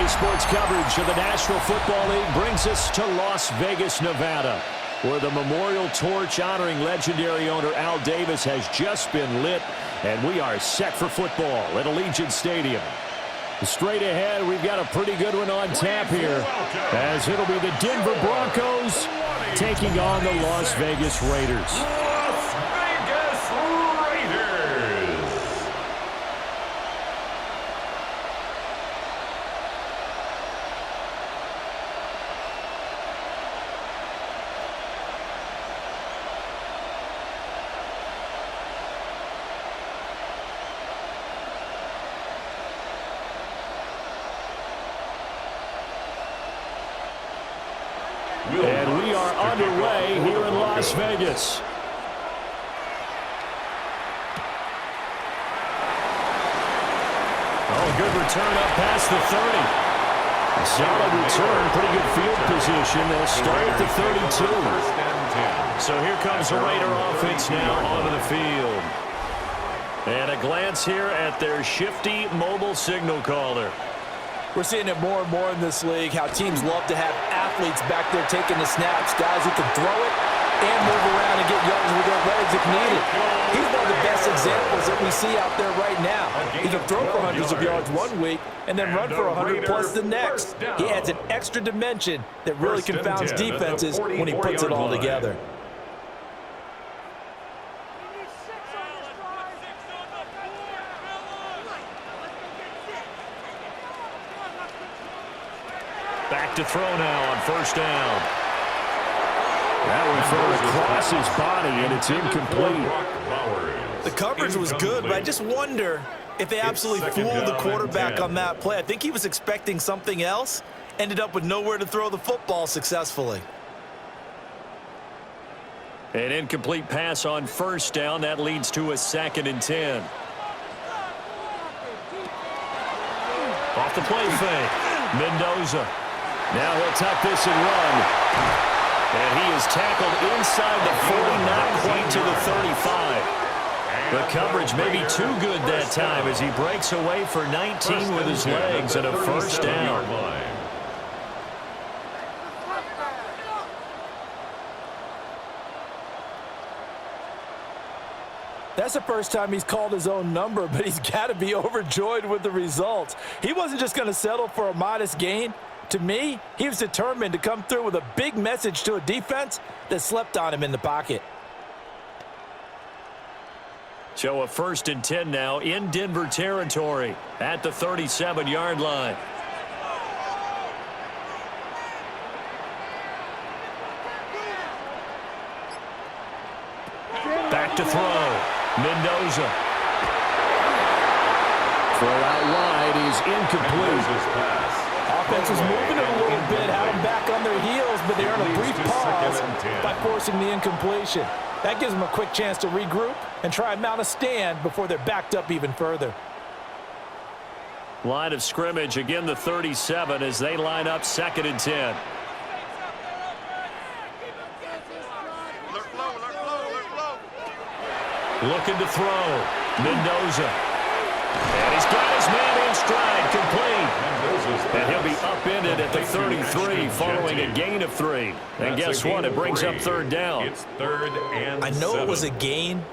EA Sports coverage of the National Football League brings us to Las Vegas, Nevada, where the memorial torch honoring legendary owner Al Davis has just been lit, and we are set for football at Allegiant Stadium. Straight ahead, we've got a pretty good one on tap here, as it'll be the Denver Broncos taking on the Las Vegas Raiders. And we are underway here in Las Vegas. Oh, good return up past the 30. Solid return, pretty good field position. They'll start at the 32. So here comes the Raider offense now onto the field. And a glance here at their shifty mobile signal caller. We're seeing it more and more in this league, how teams love to have athletes back there taking the snaps, guys who can throw it and move around and get yards with their legs if needed. He's one of the best examples that we see out there right now. He can throw for hundreds of yards one week and then run for 100 plus the next. He adds an extra dimension that really confounds defenses when he puts it all together. Back to throw now on first down. That one thrown across his body, and it's incomplete. The coverage was good, but I just wonder if they absolutely fooled the quarterback on that play. I think he was expecting something else, ended up with nowhere to throw the football successfully. An incomplete pass on first down. That leads to a 2nd and 10. Off the play fake. Mendoza. Now he'll tuck this and run. And he is tackled inside the 40, not quite to the 35. The coverage may be too good that time as he breaks away for 19 with his legs and a first down. That's the first time he's called his own number, but he's got to be overjoyed with the results. He wasn't just going to settle for a modest gain. To me, he was determined to come through with a big message to a defense that slept on him in the pocket. So a 1st and 10 now in Denver territory at the 37-yard line. Back to throw. Mendoza. Throw out wide is incomplete. Offense was moving it a little bit, had them back on their heels, but they earned a brief pause by forcing the incompletion. That gives them a quick chance to regroup and try and mount a stand before they're backed up even further. Line of scrimmage, again the 37 as they line up 2nd and 10. Looking to throw. Mendoza. And he's got his man in stride, complete. And he'll be upended at the 33 following a gain of 3. And guess what? It brings up 3rd down. It's 3rd and 7. I know it was a gain,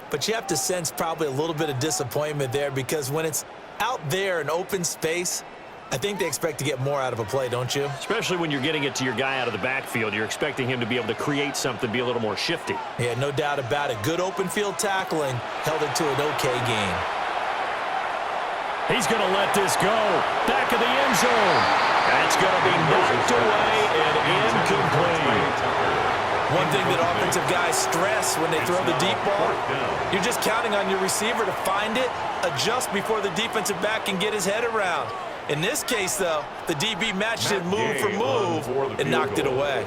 but you have to sense probably a little bit of disappointment there because when it's out there in open space, I think they expect to get more out of a play, don't you? Especially when you're getting it to your guy out of the backfield. You're expecting him to be able to create something, be a little more shifty. Yeah, no doubt about it. Good open field tackling held it to an okay gain. He's going to let this go. Back of the end zone. That's going to be knocked away and incomplete. One thing that offensive guys stress when they throw the deep ball, you're just counting on your receiver to find it, adjust before the defensive back can get his head around. In this case, though, the DB matched it move for move and knocked it away.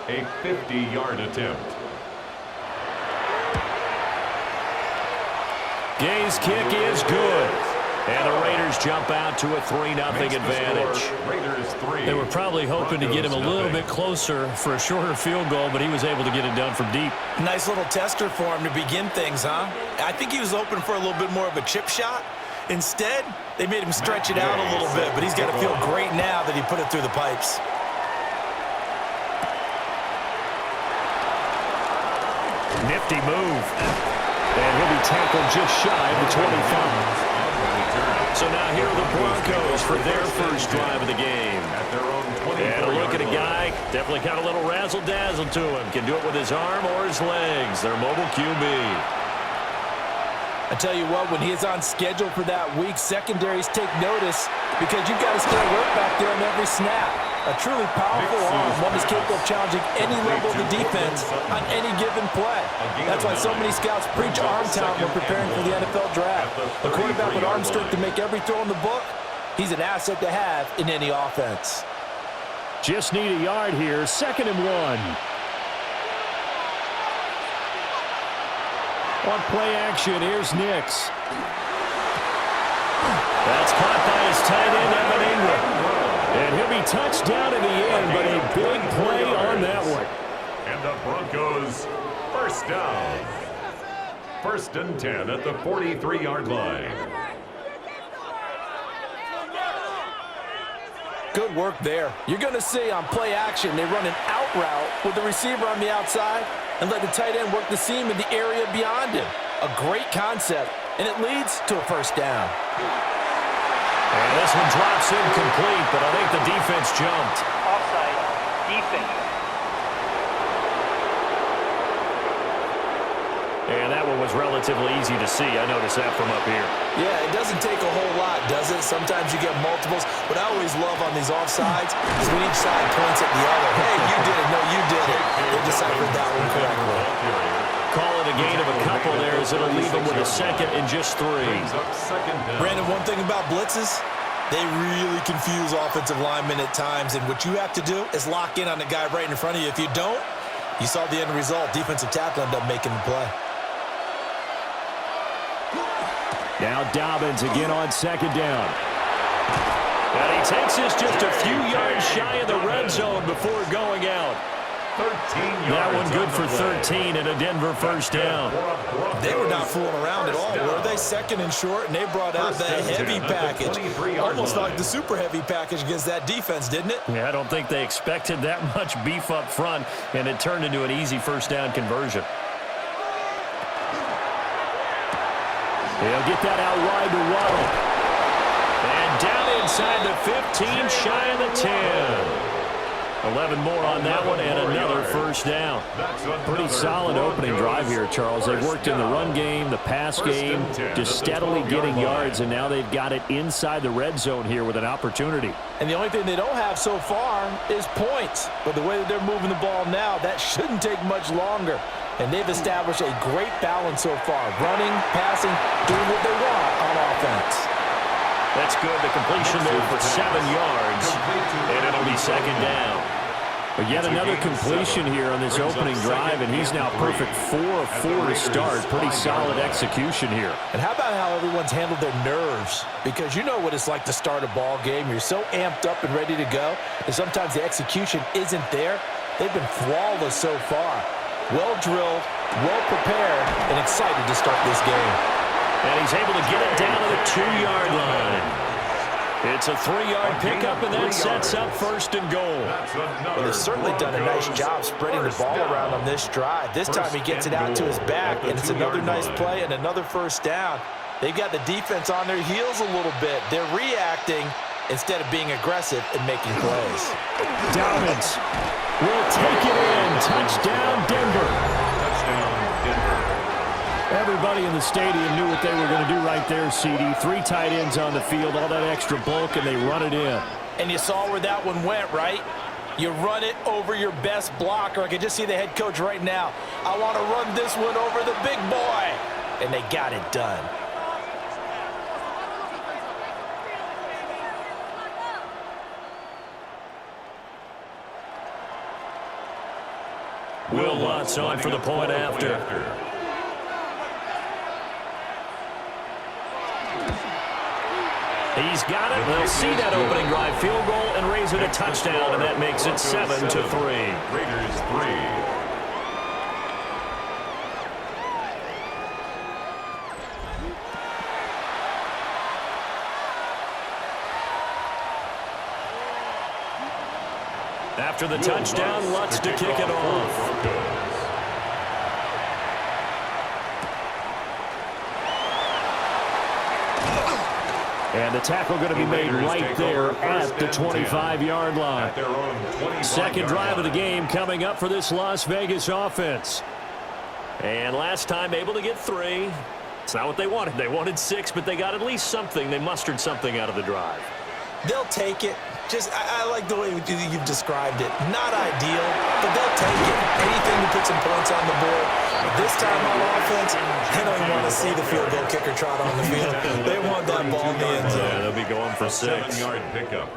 A 50-yard attempt. Gay's kick is good. And the Raiders jump out to a 3-0 advantage. They were probably hoping to get him a little bit closer for a shorter field goal, but he was able to get it done from deep. Nice little tester for him to begin things, huh? I think he was open for a little bit more of a chip shot. Instead, they made him stretch it out a little bit, but he's got to feel great now that he put it through the pipes. Nifty move. And he'll be tackled just shy of the 25. So now here are the Broncos for their first drive of the game. And a look at a guy, definitely got a little razzle-dazzle to him. Can do it with his arm or his legs. Their mobile QB. I tell you what, when he is on schedule for that week, secondaries take notice because you've got to stay alert back there on every snap. A truly powerful arm, one that's capable of challenging any level of the defense on any given play. That's why so many scouts preach arm talent when preparing for the NFL draft. A quarterback with arm strength to make every throw in the book, he's an asset to have in any offense. Just need a yard here, 2nd and 1. On play action, here's Nix. That's caught by his tight end, Evan Ingram. And he'll be touched down in the end, but a big play on that one. And the Broncos, first down. 1st and 10 at the 43-yard line. Good work there. You're going to see on play action, they run an out route with the receiver on the outside and let the tight end work the seam in the area beyond him. A great concept, and it leads to a first down. And this one drops incomplete, but I think the defense jumped. Offside, defense. And that one was relatively easy to see. I noticed that from up here. Yeah, it doesn't take a whole lot, does it? Sometimes you get multiples. What I always love on these offsides is when each side points at the other. Hey, you did it. No, you did it. They deciphered that one correctly. Call it a gain of a couple there as it'll leave them with a 2nd and just 3. Brandon, one thing about blitzes, they really confuse offensive linemen at times, and what you have to do is lock in on the guy right in front of you. If you don't, you saw the end result. Defensive tackle ended up making the play. Now Dobbins again on 2nd down. And he takes us just a few yards shy of the red zone before going out. 13 That yards one good on for the 13 and a Denver first down. They were not fooling around at all, were they? 2nd and short, and they brought out that heavy package. Almost like the super heavy package against that defense, didn't it? Yeah, I don't think they expected that much beef up front, and it turned into an easy first down conversion. He'll get that out wide to Waddle. And down inside the 15, shy of the 10. 11 more on that one, and another first down. Pretty solid opening drive here, Charles. They've worked in the run game, the pass game, just steadily getting yards, and now they've got it inside the red zone here with an opportunity. And the only thing they don't have so far is points. But the way that they're moving the ball now, that shouldn't take much longer. And they've established a great balance so far. Running, passing, doing what they want on offense. That's good. The completion there for 7 yards, and it'll be 2nd down. But yet another completion here on this opening drive, and he's now perfect 4 of 4 to start. Pretty solid execution here. And how about how everyone's handled their nerves? Because you know what it's like to start a ball game. You're so amped up and ready to go, and sometimes the execution isn't there. They've been flawless so far. Well-drilled, well-prepared, and excited to start this game. And he's able to get it down to the 2-yard line. It's a 3-yard pickup, and that sets up 1st and goal. Well, they've certainly done a nice job spreading the ball around on this drive. This time he gets it out to his back, and it's another nice play and another first down. They've got the defense on their heels a little bit. They're reacting instead of being aggressive and making plays. Dobbins will take it in. Touchdown, Denver. Touchdown, Denver. Everybody in the stadium knew what they were going to do right there, CD. 3 tight ends on the field, all that extra bulk, and they run it in. And you saw where that one went, right? You run it over your best blocker. I can just see the head coach right now. I want to run this one over the big boy. And they got it done. Will Lutz on for the point after. He's got it. They'll see that opening drive field goal and raise it a touchdown, and that makes it 7-3. Raiders 3. After the touchdown, Lutz to kick it off. And the tackle going to be made right there at the 25-yard line. Second drive of the game coming up for this Las Vegas offense. And last time able to get 3. It's not what they wanted. They wanted 6, but they got at least something. They mustered something out of the drive. They'll take it. I like the way you've described it. Not ideal, but they'll take it. Anything to put some points on the board. But this time on offense, they don't even want to see the field goal kicker trot on the field. They want that ball in the end zone. Yeah, they'll be going for 6. 7-yard pickup.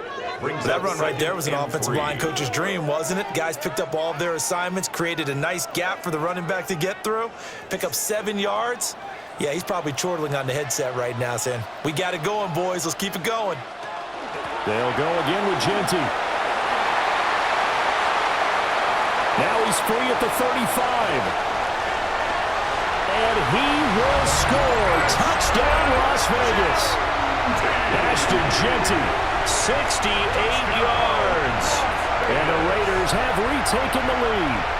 That run right there was an offensive line coach's dream, wasn't it? Guys picked up all of their assignments, created a nice gap for the running back to get through, pick up 7 yards. Yeah, he's probably chortling on the headset right now saying, we got it going, boys. Let's keep it going. They'll go again with Genty. Now he's free at the 35. And he will score. Touchdown, Las Vegas. Ashton Genty, 68 yards. And the Raiders have retaken the lead.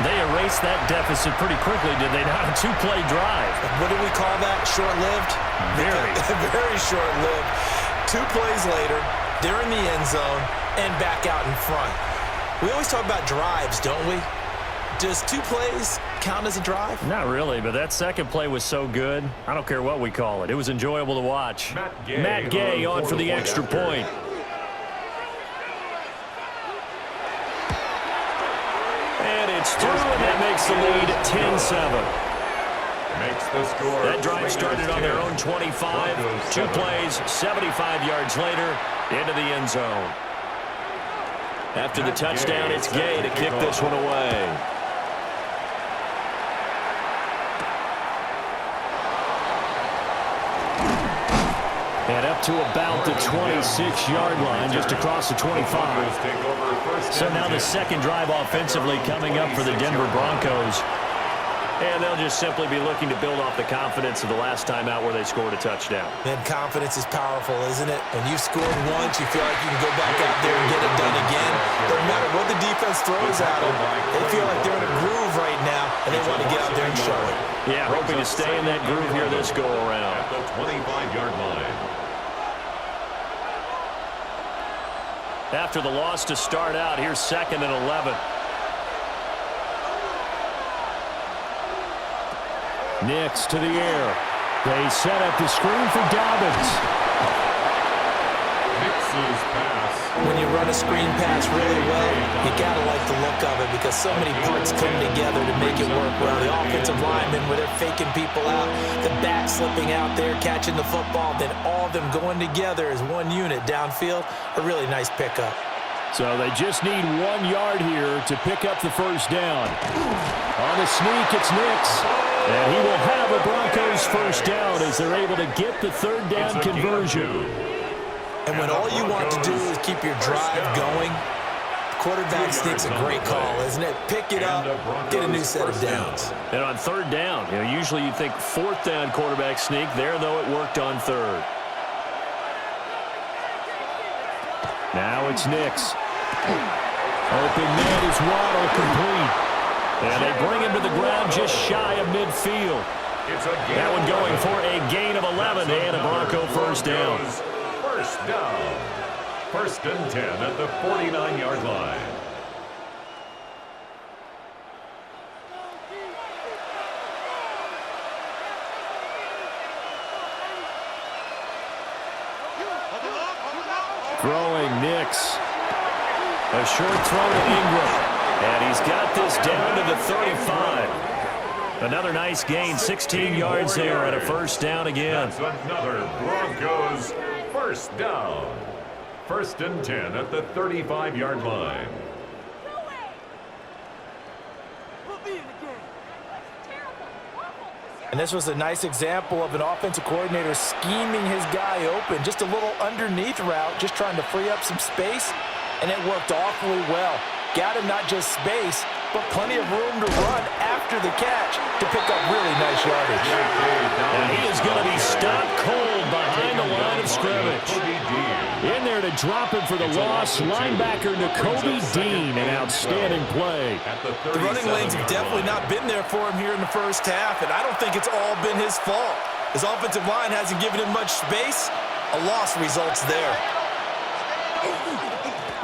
They erased that deficit pretty quickly, did they not? A 2-play drive. What do we call that? Short-lived? Very. Very short-lived. 2 plays later, they're in the end zone and back out in front. We always talk about drives, don't we? Does 2 plays count as a drive? Not really, but that second play was so good. I don't care what we call it. It was enjoyable to watch. Matt Gay on for the extra point. And it's through, and that makes the lead 10-7. Makes the score. That drive started on their own 25. 2 plays, 75 yards later, into the end zone. After the touchdown, it's Gay to kick this one away. And up to about the 26-yard line, just across the 25. So now the second drive offensively coming up for the Denver Broncos. And they'll just simply be looking to build off the confidence of the last time out where they scored a touchdown. Man, confidence is powerful, isn't it? When you've scored once, you feel like you can go back out there and get it done again. Doesn't matter what the defense throws at them. They feel like they're in a groove right now, and they want to get out there and show it. Yeah, hoping to stay in that groove here this go-around. At the 25-yard line. After the loss to start out, here's 2nd and 11. Nix to the air. They set up the screen for Dobbins. Nix's pass. When you run a screen pass really well, you got to like the look of it because so many parts come together to make it work well. The offensive linemen, where they're faking people out, the back slipping out there, catching the football, then all of them going together as one unit downfield. A really nice pickup. So they just need 1 yard here to pick up the first down. On the sneak, it's Nix. And he will have a Broncos first down as they're able to get the 3rd down conversion. And when all you want to do is keep your drive going, quarterback sneak's a great call, isn't it? Pick it up, get a new set of downs. And on 3rd down, usually you think 4th down quarterback sneak. There, though, it worked on 3rd. Now it's Nix. Open man is Waddle, complete. And they bring him to the ground just shy of midfield. That one going for a gain of 11 and a Bronco first down. First down. 1st and 10 at the 49-yard line. Throwing Nix. A short throw to Ingram. And he's got this down to the 35. Another nice gain, 16 yards there and a first down again. That's another Broncos first down. 1st and 10 at the 35-yard line. And this was a nice example of an offensive coordinator scheming his guy open. Just a little underneath route, just trying to free up some space, and it worked awfully well. Got him not just space, but plenty of room to run after the catch to pick up really nice yardage. And he is going to be stopped cold behind the line of scrimmage. In there to drop him for the loss, linebacker N'Kobe Dean, an outstanding play. The running lanes have definitely not been there for him here in the first half, and I don't think it's all been his fault. His offensive line hasn't given him much space. A loss results there.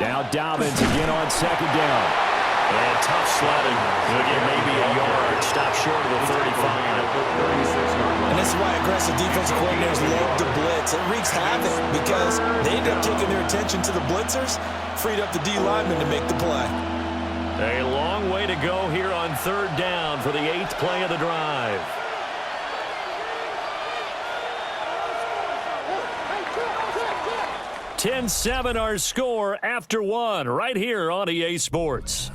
Now Dobbins again on second down. And tough sledding. He'll get maybe a yard. Stop short of the 35. And this is why aggressive defensive coordinators love to blitz. It wreaks havoc because they end up taking their attention to the blitzers, freed up the D lineman to make the play. A long way to go here on third down for the 8th play of the drive. (10-7) our score after one right here on EA Sports.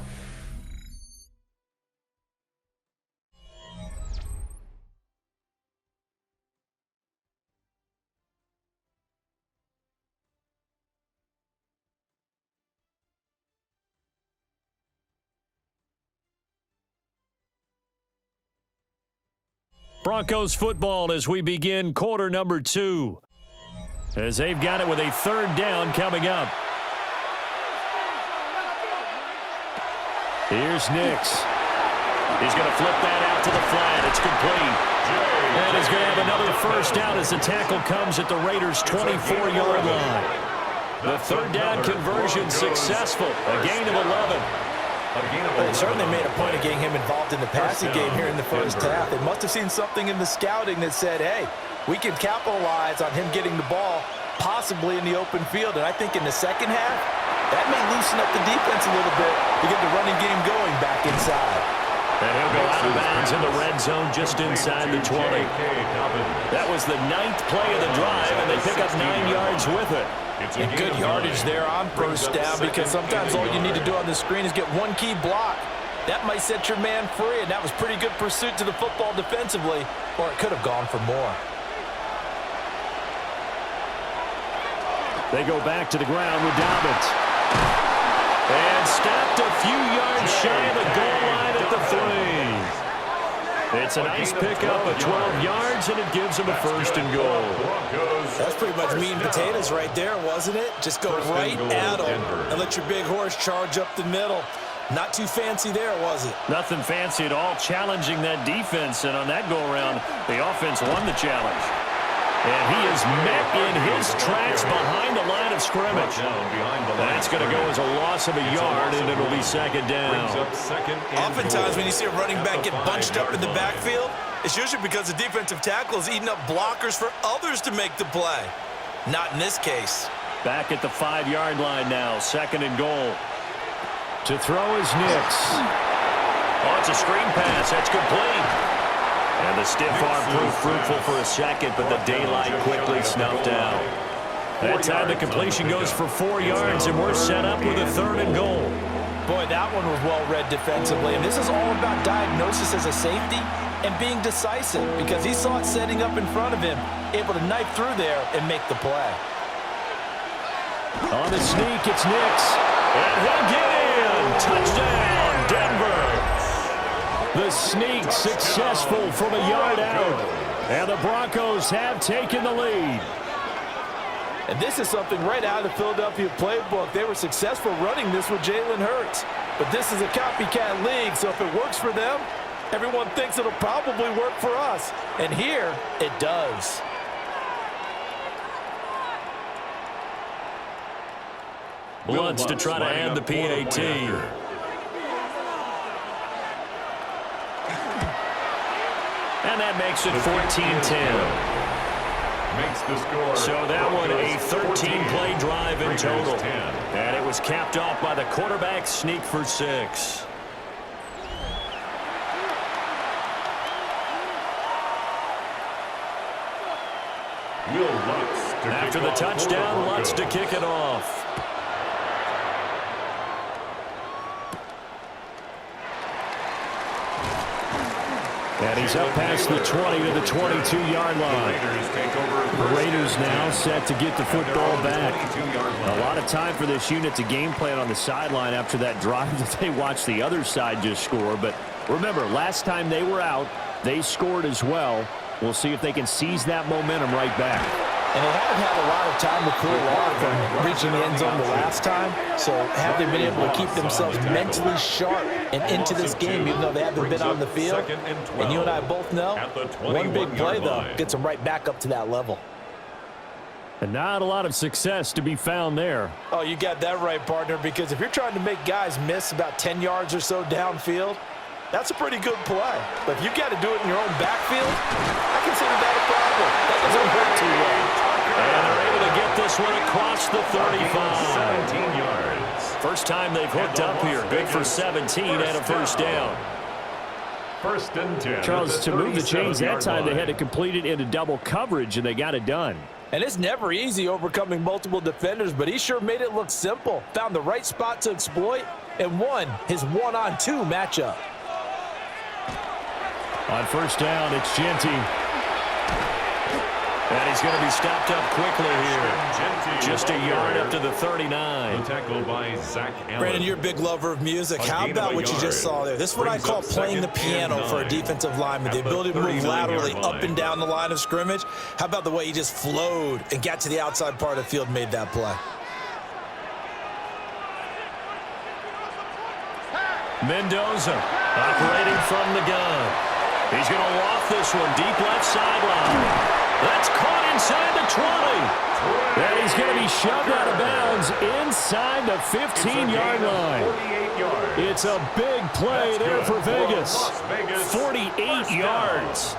Broncos football as we begin quarter number 2. As they've got it with a third down coming up. Here's Nix. He's going to flip that out to the flat. It's complete. And he's going to have another first down as the tackle comes at the Raiders' 24-yard line. The third down conversion successful. A gain of 11. They certainly made a point of getting him involved in the passing game here in the first half. They must have seen something in the scouting that said, hey, we can capitalize on him getting the ball possibly in the open field. And I think in the second half, that may loosen up the defense a little bit to get the running game going back inside. And he'll go out of bounds in the red zone just inside the 20. That was the 9th play of the drive, and they pick up 9 yards with it. And good yardage there on first down because sometimes all you need to do on the screen is get one key block. That might set your man free, and that was pretty good pursuit to the football defensively, or it could have gone for more. They go back to the ground with Dobbins. And stopped a few yards shy of the goal line at the 3. It's a nice pickup of 12 yards, and it gives them a first and goal. That's pretty much meat and potatoes right there, wasn't it? Just go right at them and let your big horse charge up the middle. Not too fancy there, was it? Nothing fancy at all, challenging that defense, and on that go-around, the offense won the challenge. And he is met in his tracks behind the line of scrimmage. That's going to go as a loss of a yard, and it'll be second down. Oftentimes when you see a running back get bunched up in the backfield, it's usually because the defensive tackle is eating up blockers for others to make the play. Not in this case. Back at the 5-yard line now, second and goal. To throw is Nix. Oh, it's a screen pass. That's complete. And the stiff arm proved fruitful for a second, but the daylight quickly snuffed out. That time the completion goes for 4 yards, and we're set up with a third and goal. Boy, that one was well read defensively, and this is all about diagnosis as a safety and being decisive because he saw it setting up in front of him, able to knife through there and make the play. On the sneak, it's Nix. And he'll get in. Touchdown, Denver. The sneak successful from a yard out. And the Broncos have taken the lead. And this is something right out of the Philadelphia playbook. They were successful running this with Jalen Hurts. But this is a copycat league, so if it works for them, everyone thinks it'll probably work for us. And here, it does. Bloods to try to end the PAT. And that makes it 14-10. So that one a 13-play drive in total. And it was capped off by the quarterback sneak for 6. After the touchdown, Lutz to kick it off. And he's up past the 20 to the 22-yard line. The Raiders now set to get the football back. A lot of time for this unit to game plan on the sideline after that drive that they watched the other side just score. But remember, last time they were out, they scored as well. We'll see if they can seize that momentum right back. And they haven't had a lot of time to cool off from reaching the end zone the last time. So have they been able to keep themselves mentally sharp and into this game, even though they haven't been on the field? And you and I both know, one big play, though, gets them right back up to that level. And not a lot of success to be found there. Oh, you got that right, partner, because if you're trying to make guys miss about 10 yards or so downfield, that's a pretty good play. But if you've got to do it in your own backfield, I consider that a problem. That doesn't hurt too well. And they're able to get this one across the 35. 17 yards. First time they've hooked up here. Good for 17 and a first down. First and 10. Charles, to move the chains that time, they had to complete it into double coverage, and they got it done. And it's never easy overcoming multiple defenders, but he sure made it look simple. Found the right spot to exploit and won his one-on-two matchup. On first down, it's Genty. And he's going to be stopped up quickly here. Just a yard up to the 39. The tackle by Zach Allen. Brandon, you're a big lover of music. How about what you just saw there? This is what I call playing the piano for a defensive lineman. The ability to move laterally up and down the line of scrimmage. How about the way he just flowed and got to the outside part of the field and made that play? Mendoza operating from the gun. He's going to loft this one deep left sideline. That's caught inside the 20. And he's going to be shoved out of bounds inside the 15-yard line. It's a big play there for Vegas. 48 yards.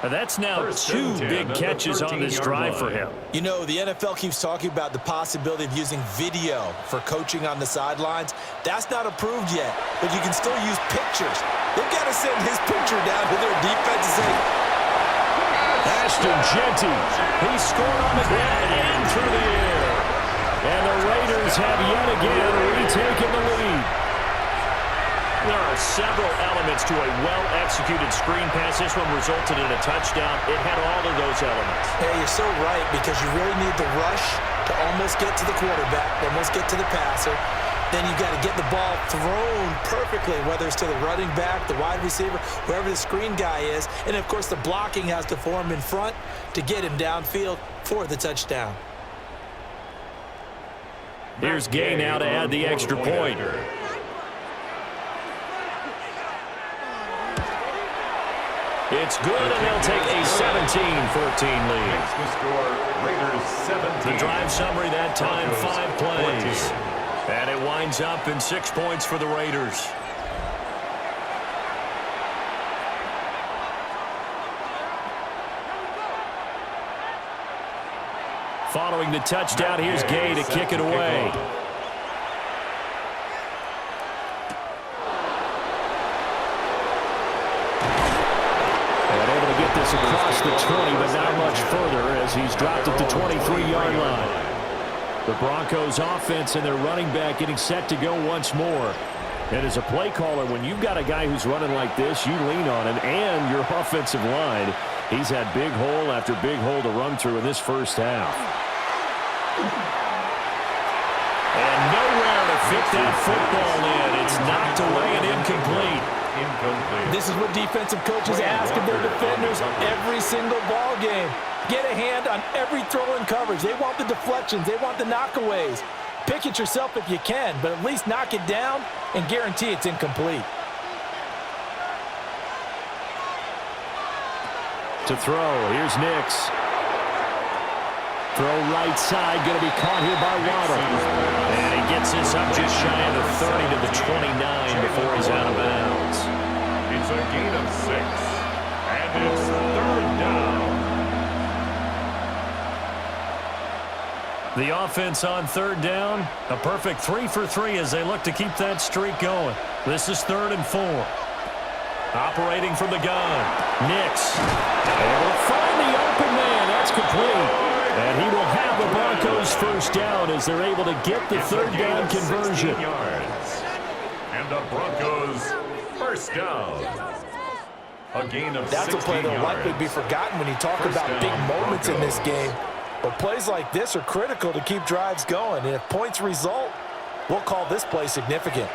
That's now 2 big catches on this drive for him. You know, the NFL keeps talking about the possibility of using video for coaching on the sidelines. That's not approved yet, but you can still use pictures. They've got to send his picture down to their defense and say, Ashton Genty, he scored on the ground and through the air. And the Raiders have yet again retaken the lead. There are several elements to a well-executed screen pass. This one resulted in a touchdown. It had all of those elements. Yeah, you're so right, because you really need the rush to almost get to the quarterback, almost get to the passer. Then you got to get the ball thrown perfectly, whether it's to the running back, the wide receiver, whoever the screen guy is. And, of course, the blocking has to form in front to get him downfield for the touchdown. Here's Gay now to add the extra point. It's good, and they'll take a 17-14 lead. The score, Raiders 17. The drive summary that time, 5 plays. And it winds up in 6 points for the Raiders. Following the touchdown, here's Gay to kick it away. And able to get this across the 20, but not much further as he's dropped at the 23-yard line. The Broncos offense and their running back getting set to go once more. And as a play caller, when you've got a guy who's running like this, you lean on him and your offensive line. He's had big hole after big hole to run through in this first half. And nowhere to fit that football in. It's knocked away and incomplete. This is what defensive coaches ask of their defenders every single ball game. Get a hand on every throw in coverage. They want the deflections. They want the knockaways. Pick it yourself if you can, but at least knock it down and guarantee it's incomplete. To throw, here's Nix. Throw right side, going to be caught here by Waddle. And he gets this up just shy of the 30 to the 29 before he's out of bounds. It's a gain of 6, and it's 3rd down. The offense on 3rd down, a perfect 3 for 3 as they look to keep that streak going. This is 3rd and 4. Operating from the gun, Nix. Able to find the open man, that's complete. And he will have the Broncos first down as they're able to get the 3rd down conversion. Yards. And the Broncos first down. A gain of 16 yards. That's a play that'll likely be forgotten when you talk about big moments in this game. But plays like this are critical to keep drives going. And if points result, we'll call this play significant.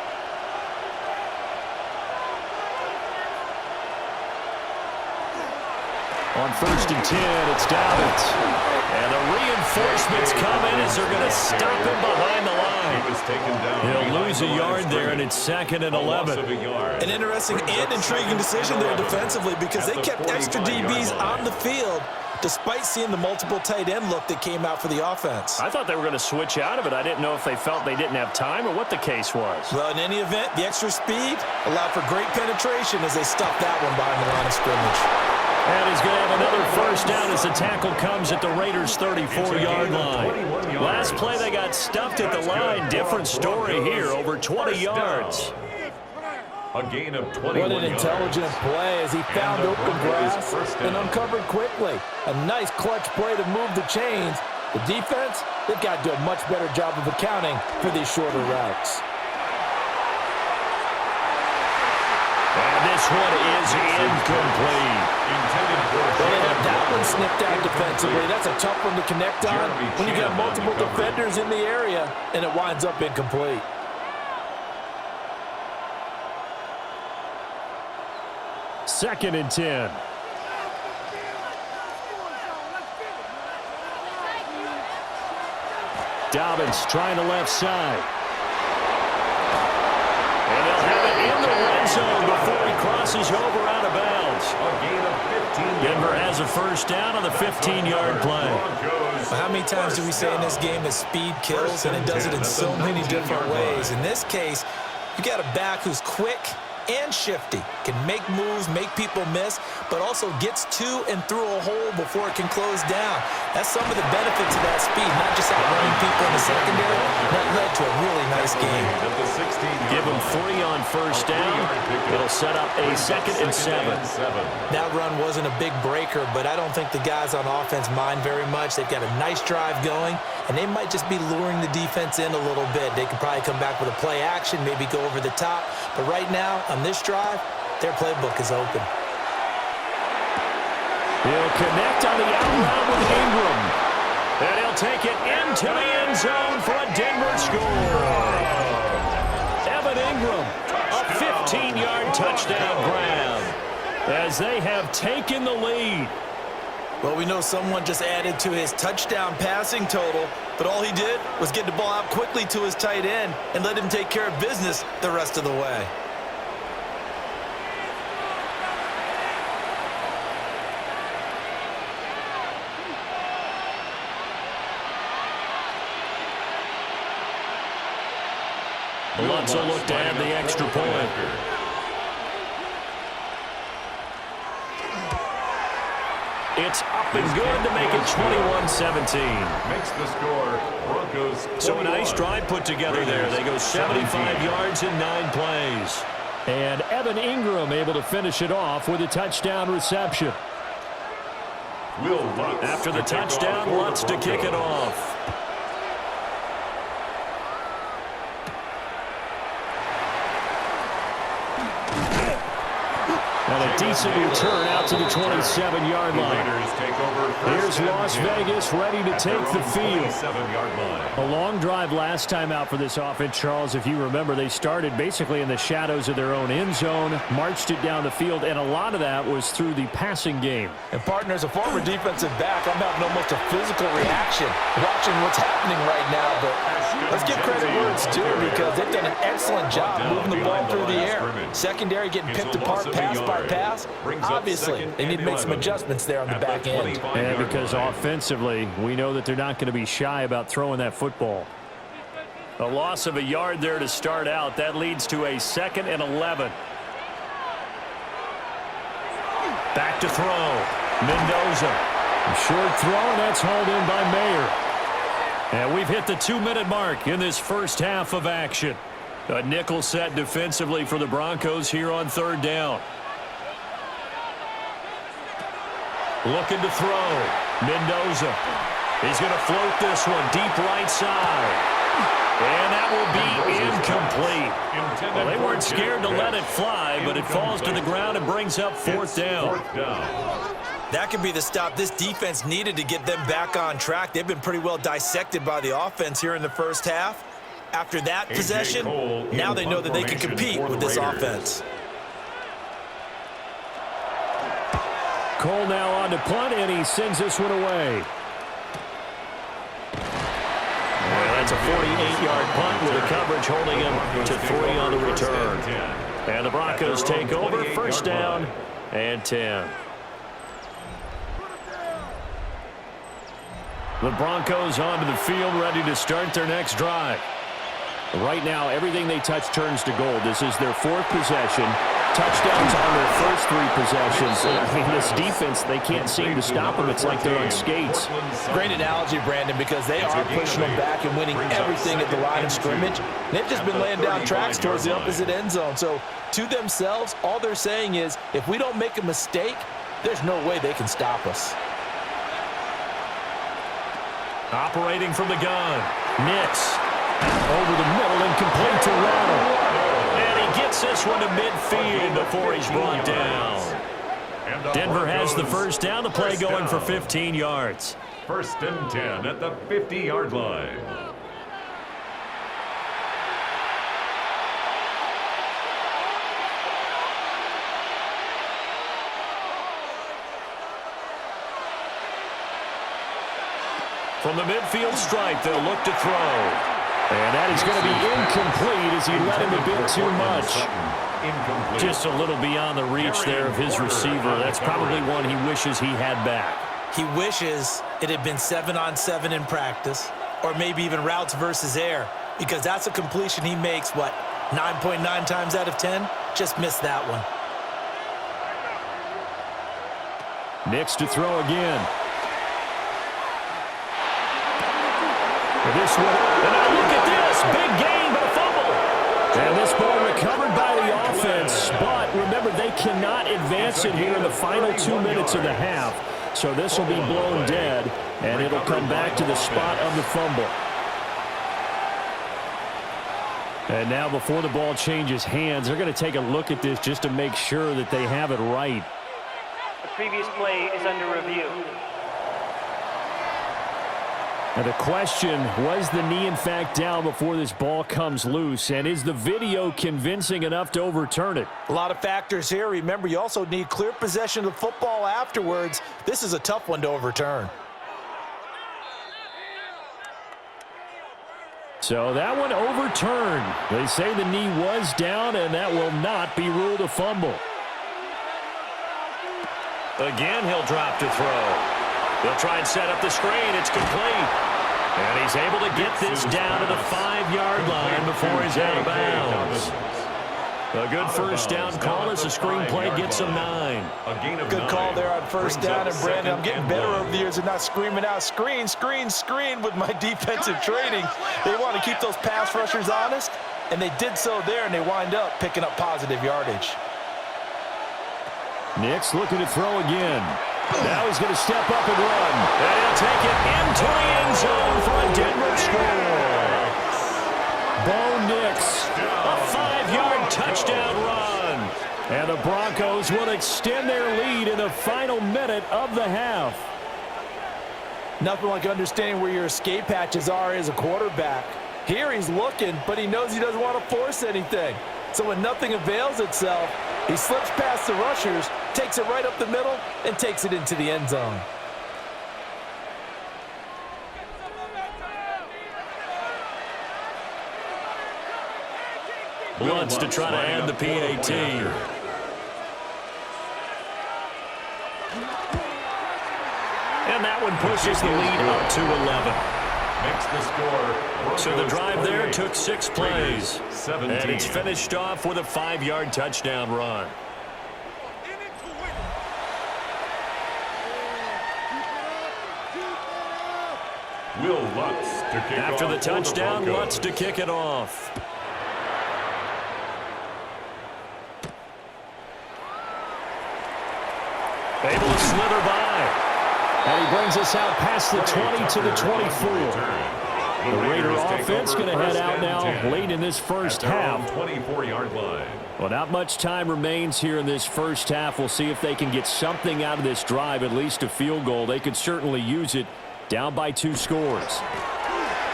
On 1st and 10, it's Dobbins. And the reinforcements come in as they're going to stop him behind the line. He was taken down. He'll lose a yard there, and it's 2nd and 11. An interesting and intriguing decision there defensively because they kept extra DBs on the field despite seeing the multiple tight end look that came out for the offense. I thought they were going to switch out of it. I didn't know if they felt they didn't have time or what the case was. Well, in any event, the extra speed allowed for great penetration as they stuffed that one behind the line of scrimmage. And he's going to have another first down as the tackle comes at the Raiders' 34-yard line. Last play they got stuffed at the line. Different story here, over 20 yards. A gain of 21 What an intelligent play as he found open grass and uncovered quickly. A nice clutch play to move the chains. The defense, they've got to do a much better job of accounting for these shorter routes. And this one is incomplete. Well, they have that one snipped out defensively. That's a tough one to connect on when you got multiple defenders in the area, and it winds up incomplete. Second and 10. Dobbins trying the left side. And they'll have it in the red zone before he crosses over out of bounds. A gain of 15 Denver has a first down on the 15-yard play. How many times do we say in this game that speed kills, and it does it in so many different ways? In this case, you got a back who's quick and shifty, can make moves, make people miss, but also gets to and through a hole before it can close down. That's some of the benefits of that speed, not just outrunning people in the secondary. That led to a really nice game. Give him 3 on first down. It'll set up a 2nd and 7. That run wasn't a big breaker, but I don't think the guys on offense mind very much. They've got a nice drive going, and they might just be luring the defense in a little bit. They could probably come back with a play action, maybe go over the top. But right now, on this drive, their playbook is open. He'll connect on the out route with Ingram. And he'll take it into the end zone for a Denver score. Evan Ingram, a 15-yard touchdown grab as they have taken the lead. Well, we know someone just added to his touchdown passing total, but all he did was get the ball out quickly to his tight end and let him take care of business the rest of the way. Lutz will look to add the extra point. It's up and good to make it 21-17. Makes the score Broncos 21. So a nice drive put together there. They go 75 yards in 9 plays. And Evan Ingram able to finish it off with a touchdown reception. After the touchdown, Lutz to kick it off. And a decent return out to the 27-yard line. Here's Las Vegas ready to take the field. A long drive last time out for this offense, Charles. If you remember, they started basically in the shadows of their own end zone, marched it down the field, and a lot of that was through the passing game. And partner, as a former defensive back, I'm having almost a physical reaction watching what's happening right now. But let's give credit where it's due because they've done an excellent job moving the ball through the air. Secondary getting picked apart pass by pass. Obviously, they need to make some adjustments there on the back end. And because offensively, we know that they're not going to be shy about throwing that football. A loss of a yard there to start out. That leads to a 2nd and 11. Back to throw. Mendoza. A short throw, and that's hauled in by Mayer. And we've hit the 2-minute mark in this first half of action. A nickel set defensively for the Broncos here on 3rd down. Looking to throw. Mendoza. He's going to float this one deep right side. And that will be incomplete. Well, they weren't scared to let it fly, but it falls to the ground and brings up 4th down. That could be the stop this defense needed to get them back on track. They've been pretty well dissected by the offense here in the first half. After that possession, now they know that they can compete with this offense. Cole now on to punt, and he sends this one away. Well, that's a 48-yard punt with the coverage holding him to 3 on the return. And the Broncos take over, first down and 10. The Broncos onto the field, ready to start their next drive. Right now, everything they touch turns to gold. This is their 4th possession. Touchdowns on their first 3 possessions. I mean, this defense, they can't seem to stop them. It's like they're on skates. Great analogy, Brandon, because they are pushing them back and winning everything at the line of scrimmage. They've just been laying down tracks towards the opposite end zone. So, to themselves, all they're saying is, if we don't make a mistake, there's no way they can stop us. Operating from the gun, Nix. Over the middle and complete to Waddle. And he gets this one to midfield before he's brought down. Denver has the first down. The play going for 15 yards. First and 10 at the 50-yard line. From the midfield stripe, they'll look to throw. And that is going to be incomplete as he let him a bit too much. Just a little beyond the reach there of his receiver. That's probably one he wishes he had back. He wishes it had been 7-on-7 in practice, or maybe even routes versus air, because that's a completion he makes, 9.9 times out of 10? Just missed that one. Nix to throw again. This one, and now look at this, big gain, but a fumble. And this ball recovered by the offense, but remember, they cannot advance it here in the final 2 minutes of the half. So this will be blown dead, and it'll come back to the spot of the fumble. And now before the ball changes hands, they're going to take a look at this just to make sure that they have it right. The previous play is under review. Now the question, was the knee in fact down before this ball comes loose? And is the video convincing enough to overturn it? A lot of factors here. Remember, you also need clear possession of the football afterwards. This is a tough one to overturn. So that one overturned. They say the knee was down, and that will not be ruled a fumble. Again, he'll drop to throw. They'll try and set up the screen. It's complete. And he's able to get this down to the 5-yard line before he's out of bounds. A good first down call as the screen play gets him 9. Good call there on first down. And, Brandon, I'm getting better over the years and not screaming out, screen, screen, screen with my defensive training. They want to keep those pass rushers honest, and they did so there, and they wind up picking up positive yardage. Nix looking to throw again. Now he's going to step up and run. And he'll take it into the end zone for a Denver score. Bo Nix, a 5-yard touchdown run. And the Broncos will extend their lead in the final minute of the half. Nothing like understanding where your escape hatches are as a quarterback. Here he's looking, but he knows he doesn't want to force anything. So when nothing avails itself, he slips past the rushers, takes it right up the middle, and takes it into the end zone. Lutz to try to add the PAT. And that one pushes the lead up to 11. Makes the score. So the drive there took 6 plays. 17. And it's finished off with a 5-yard touchdown run. Will Lutz to kick After off the touchdown, for the Lutz to kick it off. Able to slither by. And he brings us out past the 20 to the 24. The Raider offense going to head out now late in this first half. 24-yard line. Well, not much time remains here in this first half. We'll see if they can get something out of this drive, at least a field goal. They could certainly use it, down by 2 scores.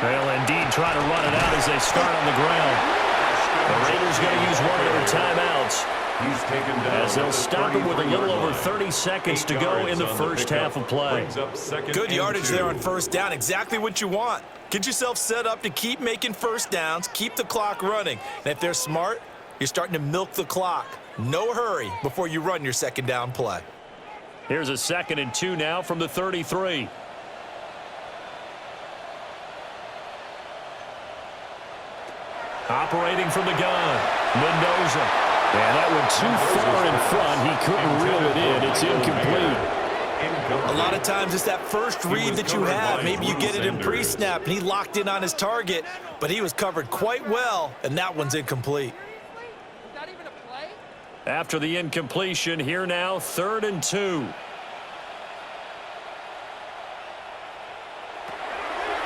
They'll indeed try to run it out as they start on the ground. The Raiders going to use one of their timeouts. He's taken down as they'll stop it with a little over 30 seconds to go in the first half of play. Good yardage there on first down. Exactly what you want. Get yourself set up to keep making first downs, keep the clock running. And if they're smart, you're starting to milk the clock. No hurry before you run your second down play. Here's a 2nd and 2 now from the 33. Operating from the gun, Mendoza. And that went too far in front. He couldn't reel it in. It's incomplete. A lot of times it's that first read that you have. Maybe you get it in pre-snap, and he locked in on his target, but he was covered quite well, and that one's incomplete. After the incompletion, here now, 3rd and 2.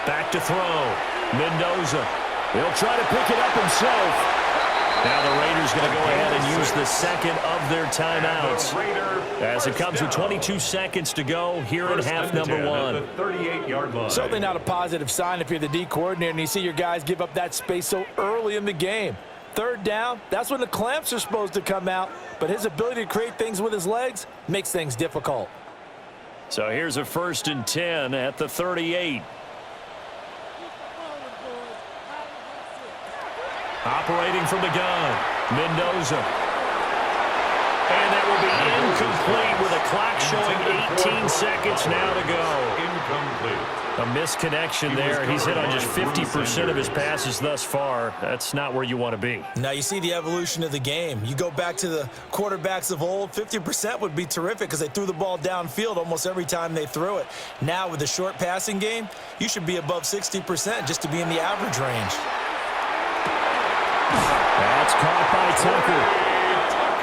Back to throw. Mendoza. He'll try to pick it up himself. Now the Raiders going to go ahead and use the 2nd of their timeouts as it comes with 22 seconds to go here in half number 1. 38-yard line. Certainly not a positive sign if you're the D coordinator and you see your guys give up that space so early in the game. 3rd down, that's when the clamps are supposed to come out, but his ability to create things with his legs makes things difficult. So here's a 1st and 10 at the 38. Operating from the gun, Mendoza. And that will be incomplete with a clock showing 18 seconds now to go. Incomplete. A misconnection there. He's hit on just 50% of his passes thus far. That's not where you want to be. Now you see the evolution of the game. You go back to the quarterbacks of old, 50% would be terrific because they threw the ball downfield almost every time they threw it. Now with the short passing game, you should be above 60% just to be in the average range. That's caught by Tucker.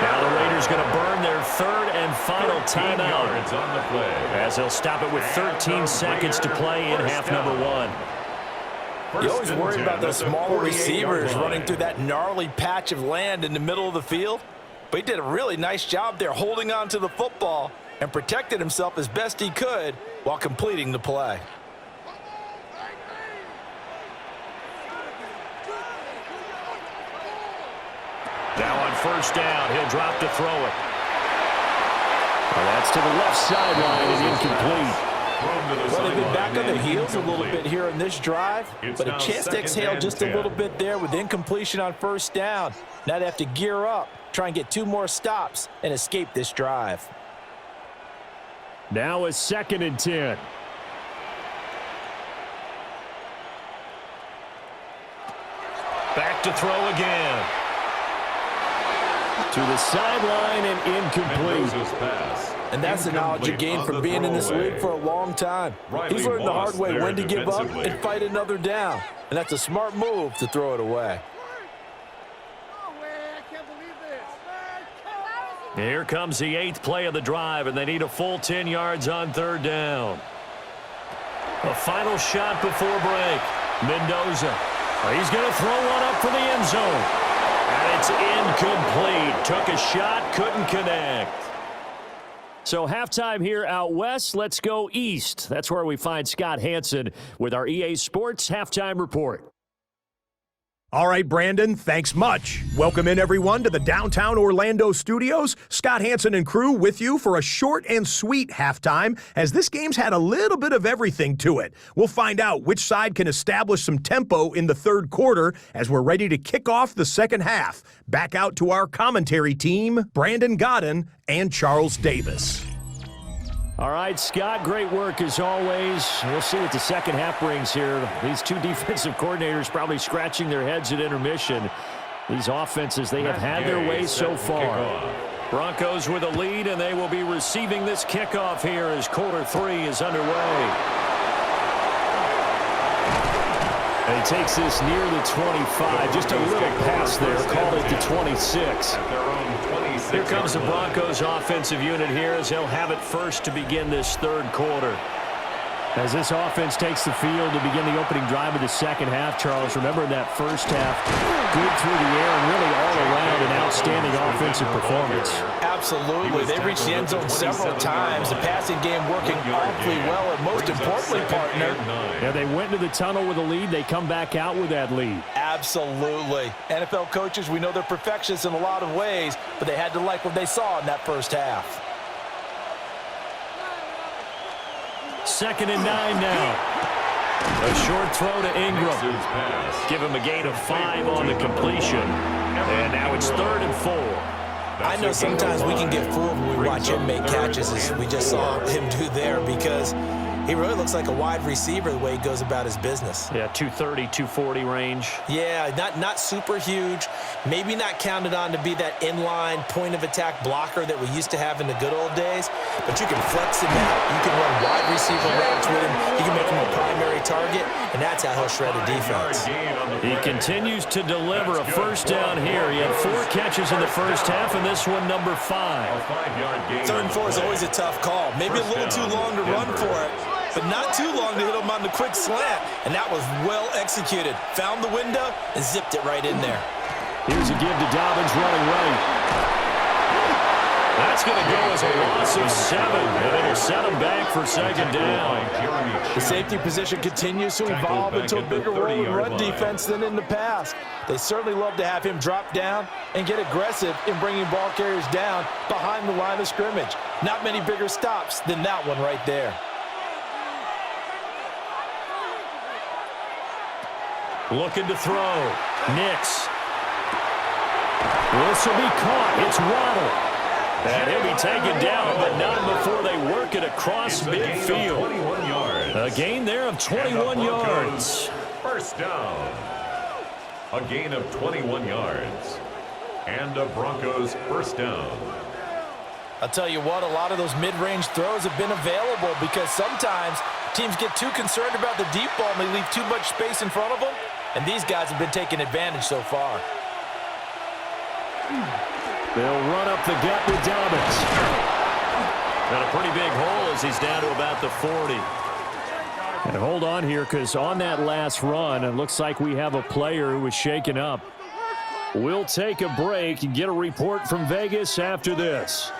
Now the Raiders going to burn their 3rd and final timeout on the play. as they'll stop it with 13 seconds to play in half number 1. You always worry about those smaller receivers running through that gnarly patch of land in the middle of the field. But he did a really nice job there holding on to the football and protected himself as best he could while completing the play. Now on 1st down, he'll drop to throw it. Well, that's to the left sideline and incomplete. Well, they've been back on their heels a little bit here in this drive, but a chance to exhale just a little bit there with incompletion on 1st down. Now they have to gear up, try and get 2 more stops, and escape this drive. Now a 2nd and 10. Back to throw again. To the sideline and incomplete. And that's the knowledge you gain from being in this league for a long time. He's learned the hard way when to give up and fight another down. And that's a smart move to throw it away. Here comes the 8th play of the drive, and they need a full 10 yards on 3rd down. A final shot before break. Mendoza. He's going to throw one up for the end zone. And it's incomplete. Took a shot, couldn't connect. So halftime here out west. Let's go east. That's where we find Scott Hanson with our EA Sports Halftime Report. All right, Brandon, thanks much. Welcome in, everyone, to the downtown Orlando studios. Scott Hanson and crew with you for a short and sweet halftime, as this game's had a little bit of everything to it. We'll find out which side can establish some tempo in the 3rd quarter as we're ready to kick off the 2nd half. Back out to our commentary team, Brandon Godden and Charles Davis. All right, Scott, great work as always. We'll see what the 2nd half brings here. These 2 defensive coordinators probably scratching their heads at intermission. These offenses, they have had their way so far. Broncos with a lead, and they will be receiving this kickoff here as quarter 3 is underway. And he takes this near the 25. Just a little pass there, called it the 26. Here comes the Broncos offensive unit here as they'll have it first to begin this 3rd quarter. As this offense takes the field to begin the opening drive of the second half, Charles, remember in that first half, good through the air and really all around an outstanding offensive performance. Absolutely. They reached the end zone several times. The passing game working awfully well, and most importantly, partner. Yeah, they went into the tunnel with a lead. They come back out with that lead. Absolutely. NFL coaches, we know they're perfectionists in a lot of ways, but they had to like what they saw in that first half. 2nd and 9 now. A short throw to Ingram. Give him a gain of 5 on the completion. And now it's 3rd and 4. I know sometimes we can get fooled when we watch him make catches, as we just saw him do there, because he really looks like a wide receiver the way he goes about his business. Yeah, 230, 240 range. Yeah, not super huge. Maybe not counted on to be that inline point-of-attack blocker that we used to have in the good old days, but you can flex him out. You can run wide receiver routes with him. You can make him a primary target, and that's how he'll shred a defense. He continues to deliver a first down here. He had 4 catches in the first half, and this one number 5. 3rd and 4 is always a tough call. Maybe a little too long to run for it, but not too long to hit him on the quick slant. And that was well executed. Found the window and zipped it right in there. Here's a give to Dobbins running right. That's going to go as a loss of 7, and it'll set him back for 2nd down. The safety position continues to evolve into a bigger role in run defense than in the past. They certainly love to have him drop down and get aggressive in bringing ball carriers down behind the line of scrimmage. Not many bigger stops than that one right there. Looking to throw. Nix. This will be caught. It's Waddle. And he'll be taken down, but not before they work it across midfield. A gain there of 21 yards. First down. A gain of 21 yards. And a Broncos first down. I'll tell you what, a lot of those mid-range throws have been available because sometimes teams get too concerned about the deep ball and they leave too much space in front of them. And these guys have been taking advantage so far. They'll run up the gut with Dobbins. Got a pretty big hole as he's down to about the 40. And hold on here, because on that last run, it looks like we have a player who was shaken up. We'll take a break and get a report from Vegas after this.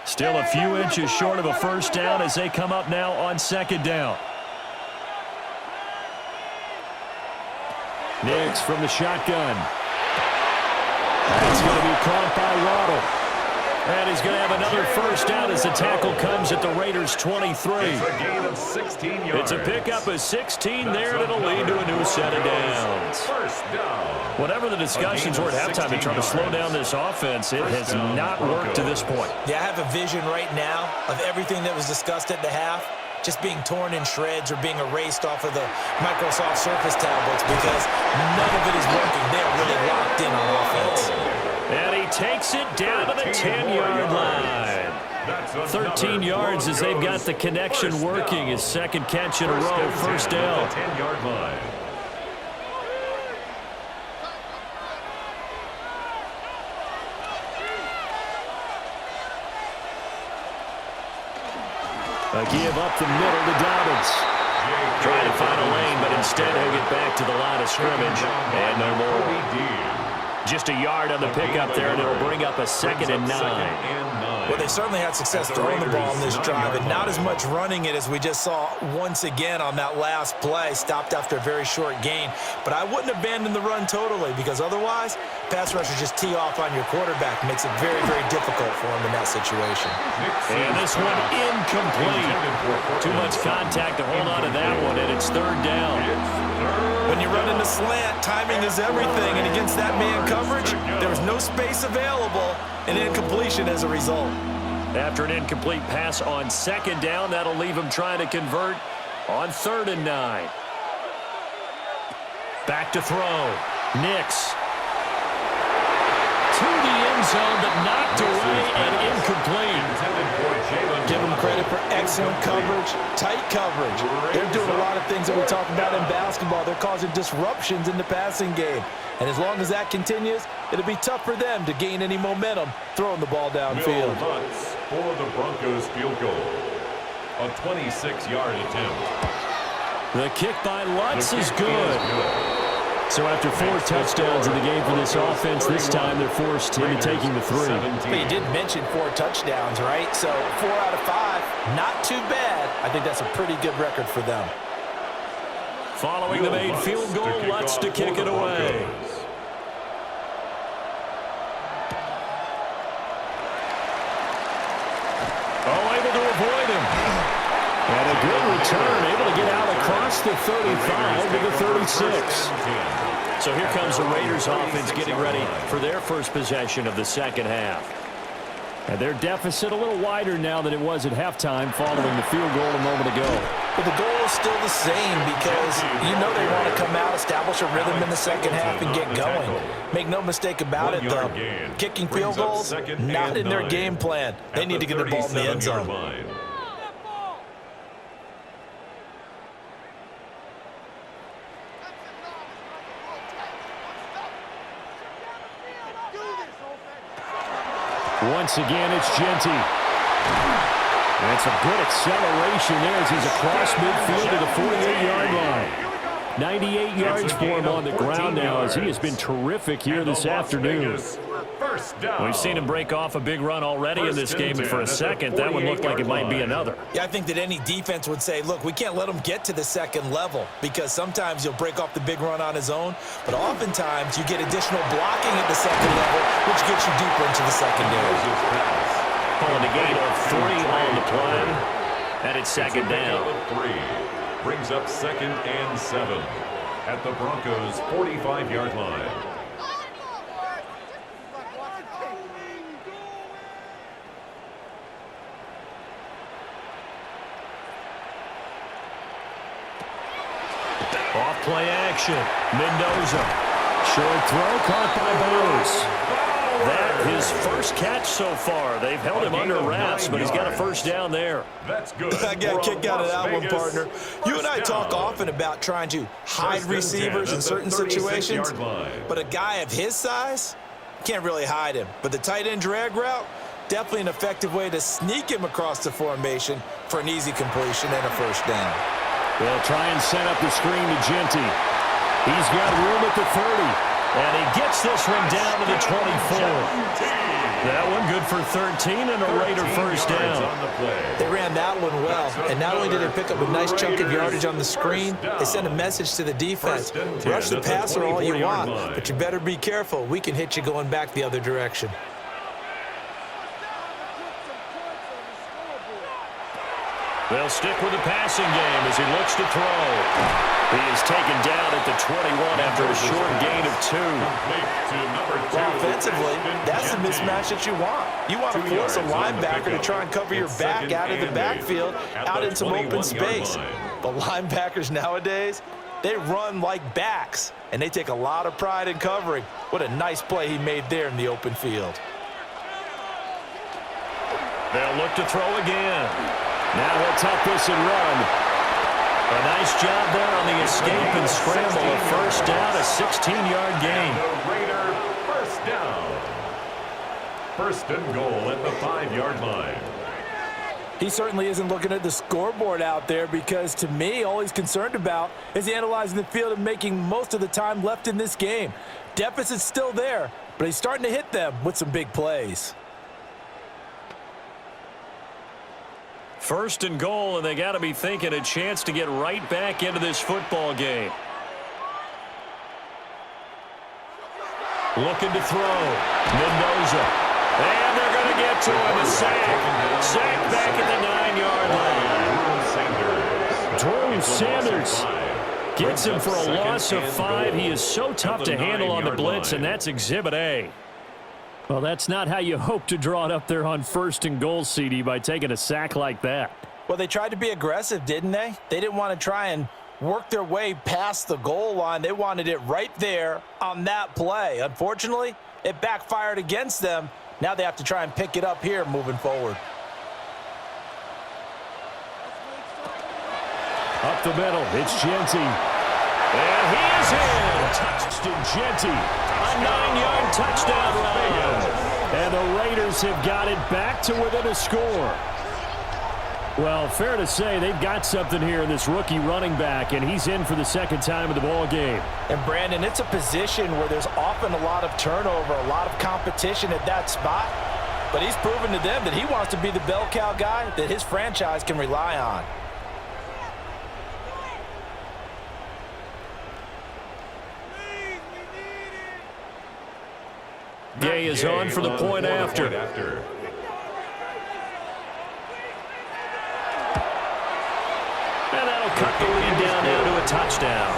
Still a few inches short of a first down as they come up now on 2nd down. Nix from the shotgun. That's going to be caught by Waddle. And he's going to have another first down as the tackle comes at the Raiders' 23. It's a gain of 16 yards. It's a pickup of 16 there, and it'll lead to a new set of downs. First down. Whatever the discussions were at halftime to try to slow down this offense, it has not worked to this point. Yeah, I have a vision right now of everything that was discussed at the half just being torn in shreds or being erased off of the Microsoft Surface tablets because none of it is working. They're really locked in on offense. And he takes it down to the 10-yard line. 13 yards as they've got the connection working. His 2nd catch in a row, first down. 10-yard line. A give up the middle to Dobbins. Trying to find a lane, but instead he'll get back to the line of scrimmage. And no more. Just a yard on the pickup there, and it'll bring up a 2nd and 9. Well, they certainly had success throwing the ball on this drive, and not as much running it as we just saw once again on that last play. Stopped after a very short gain. But I wouldn't abandon the run totally, because otherwise, pass rushers just tee off on your quarterback. Makes it very, very difficult for him in that situation. And this one incomplete. Too much contact to hold on to that one, and it's 3rd down. When you run in the slant, timing is everything, and against that man coverage, there was no space available, and incompletion as a result. After an incomplete pass on 2nd down, that'll leave him trying to convert on 3rd and 9. Back to throw. Nix. To the end zone, but knocked away and incomplete. Give them credit for excellent coverage, tight coverage. They're doing a lot of things that we talk about in basketball. They're causing disruptions in the passing game. And as long as that continues, it'll be tough for them to gain any momentum throwing the ball downfield. For the Broncos field goal. A 26-yard attempt. The kick by Lutz is good. So after 4 touchdowns in the game for this offense, this time they're forced into taking the 3. But you did mention 4 touchdowns, right? So 4 out of 5, not too bad. I think that's a pretty good record for them. Following the made field goal, Lutz to kick it away. Oh, able to avoid him. And a good return, able to get out across the 35 to the 36. So here comes the Raiders offense getting ready for their first possession of the second half. And their deficit a little wider now than it was at halftime following the field goal a moment ago. But the goal is still the same because you know they want to come out, establish a rhythm in the second half, and get going. Make no mistake about it, though. Kicking field goals, not in their game plan. They need to get the ball in the end zone. Once again, it's Genty. And it's a good acceleration there as he's across midfield to the 48-yard line. 98 yards for him on the ground now as he has been terrific here this afternoon. We've seen him break off a big run already in this game, and for a second, that one looked like it might be another. Yeah, I think that any defense would say, look, we can't let him get to the second level because sometimes he'll break off the big run on his own, but oftentimes you get additional blocking at the second level, which gets you deeper into the secondary. Pulling a gain of 3 on the play, and it's second down. Brings up 2nd and 7 at the Broncos' 45-yard line. Off play action. Mendoza. Short throw caught by Bowes. That his first catch so far. They've held him under wraps, but he's got a first down there. That's good. I got kicked out of that one, partner. You and I talk often about trying to hide receivers in certain situations, but a guy of his size can't really hide him. But the tight end drag route, definitely an effective way to sneak him across the formation for an easy completion and a first down. They'll try and set up the screen to Genty. He's got room at the 30. And he gets this one down to the 24. That one good for 13 and a Raider first down. They ran that one well. And not only did they pick up a nice chunk of yardage on the screen, they sent a message to the defense. Rush the passer all you want, but you better be careful. We can hit you going back the other direction. They'll stick with the passing game as he looks to throw. He is taken down at the 21 after a short gain of 2. Well, offensively, that's the mismatch that you want. You want to force a linebacker to try and cover your back out of the backfield, out in some open space. But linebackers nowadays, they run like backs, and they take a lot of pride in covering. What a nice play he made there in the open field. They'll look to throw again. Now he'll tuck this and run. A nice job there on the escape and scramble. A first down, a 16-yard gain. The Raider first down. First and goal at the 5-yard line. He certainly isn't looking at the scoreboard out there because, to me, all he's concerned about is analyzing the field and making most of the time left in this game. Deficit's still there, but he's starting to hit them with some big plays. First and goal, and they got to be thinking a chance to get right back into this football game. Looking to throw. Mendoza. And they're going to get to him. A sack. Sack back at the 9-yard line. Drew Sanders gets him for a loss of 5. He is so tough to handle on the blitz, and that's Exhibit A. Well, that's not how you hope to draw it up there on first and goal, CD, by taking a sack like that. Well, they tried to be aggressive, didn't they? They didn't want to try and work their way past the goal line. They wanted it right there on that play. Unfortunately, It backfired against them. Now they have to try and pick it up here moving forward. Up the middle, it's Genty. And he is in. Touchdown, Genty. A 9-yard touchdown run. And the Raiders have got it back to within a score. Well, fair to say they've got something here in this rookie running back, and he's in for the second time in the ball game. And, Brandon, it's a position where there's often a lot of turnover, a lot of competition at that spot. But he's proven to them that he wants to be the bell cow guy that his franchise can rely on. Gay is on for the point after. And that'll cut the lead down now to a touchdown.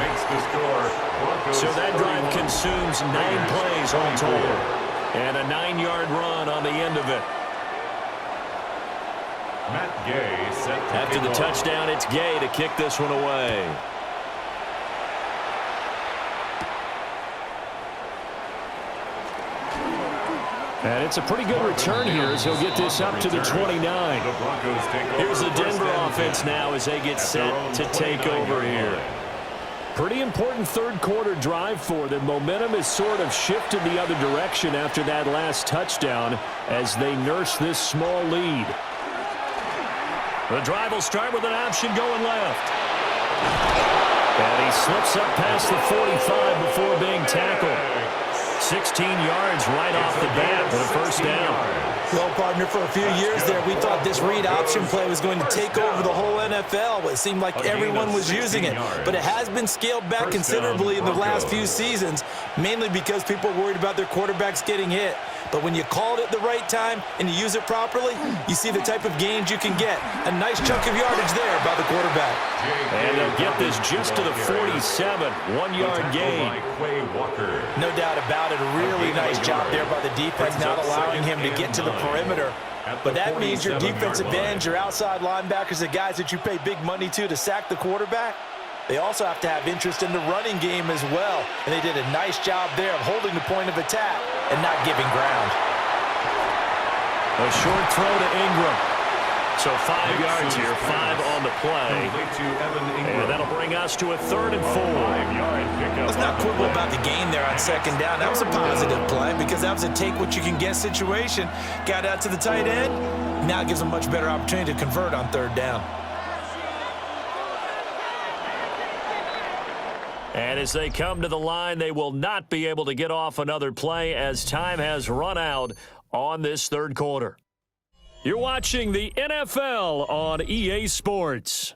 Makes the score. Broncos So that drive consumes 9 plays all total. And a 9-yard run on the end of it. Matt Gay set to After the kick off. touchdown, it's Gay to kick this one away. And it's a pretty good return here as he'll get this up to the 29. The Broncos take over. Here's the first Denver and offense 10 now as they get at their set own to take 29-yard over here. line. Pretty important third-quarter drive for them. Momentum has sort of shifted the other direction after that last touchdown as they nurse this small lead. The drive will start with an option going left. And he slips up past the 45 before being tackled. 16 yards right off the bat for the first down. Well, partner, for a few years there, we thought this read option play was going to take over the whole NFL. It seemed like everyone was using it. But it has been scaled back considerably in the last few seasons, mainly because people are worried about their quarterbacks getting hit. But when you call it at the right time and you use it properly, you see the type of gains you can get. A nice chunk of yardage there by the quarterback. And they'll get this just to the 47, 1-yard gain. No doubt about it. A really nice job there by the defense, not allowing him to get to the perimeter. But that means your defensive ends, your outside linebackers, the guys that you pay big money to sack the quarterback, they also have to have interest in the running game as well. And they did a nice job there of holding the point of attack and not giving ground. A short throw to Ingram. So 5 yards here, 5 on the play. And that'll bring us to a 3rd and 4. 5-yard pickup. Let's not quibble about the gain there on second down. That was a positive play because that was a take-what-you-can-get situation. Got out to the tight end. Now it gives them a much better opportunity to convert on 3rd down. And as they come to the line, they will not be able to get off another play as time has run out on this 3rd quarter. You're watching the NFL on EA Sports.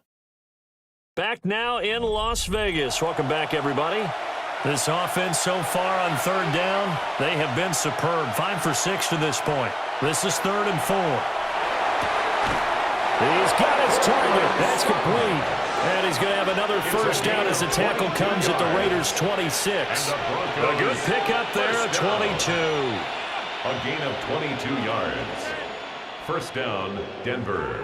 Back now in Las Vegas. Welcome back, everybody. This offense so far on 3rd down, they have been superb. 5 for 6 to this point. This is 3rd and 4. He's got his target. That's complete. And he's going to have another first down as the tackle comes at the Raiders' 26. A good pickup there at 22. A gain of 22 yards. First down, Denver.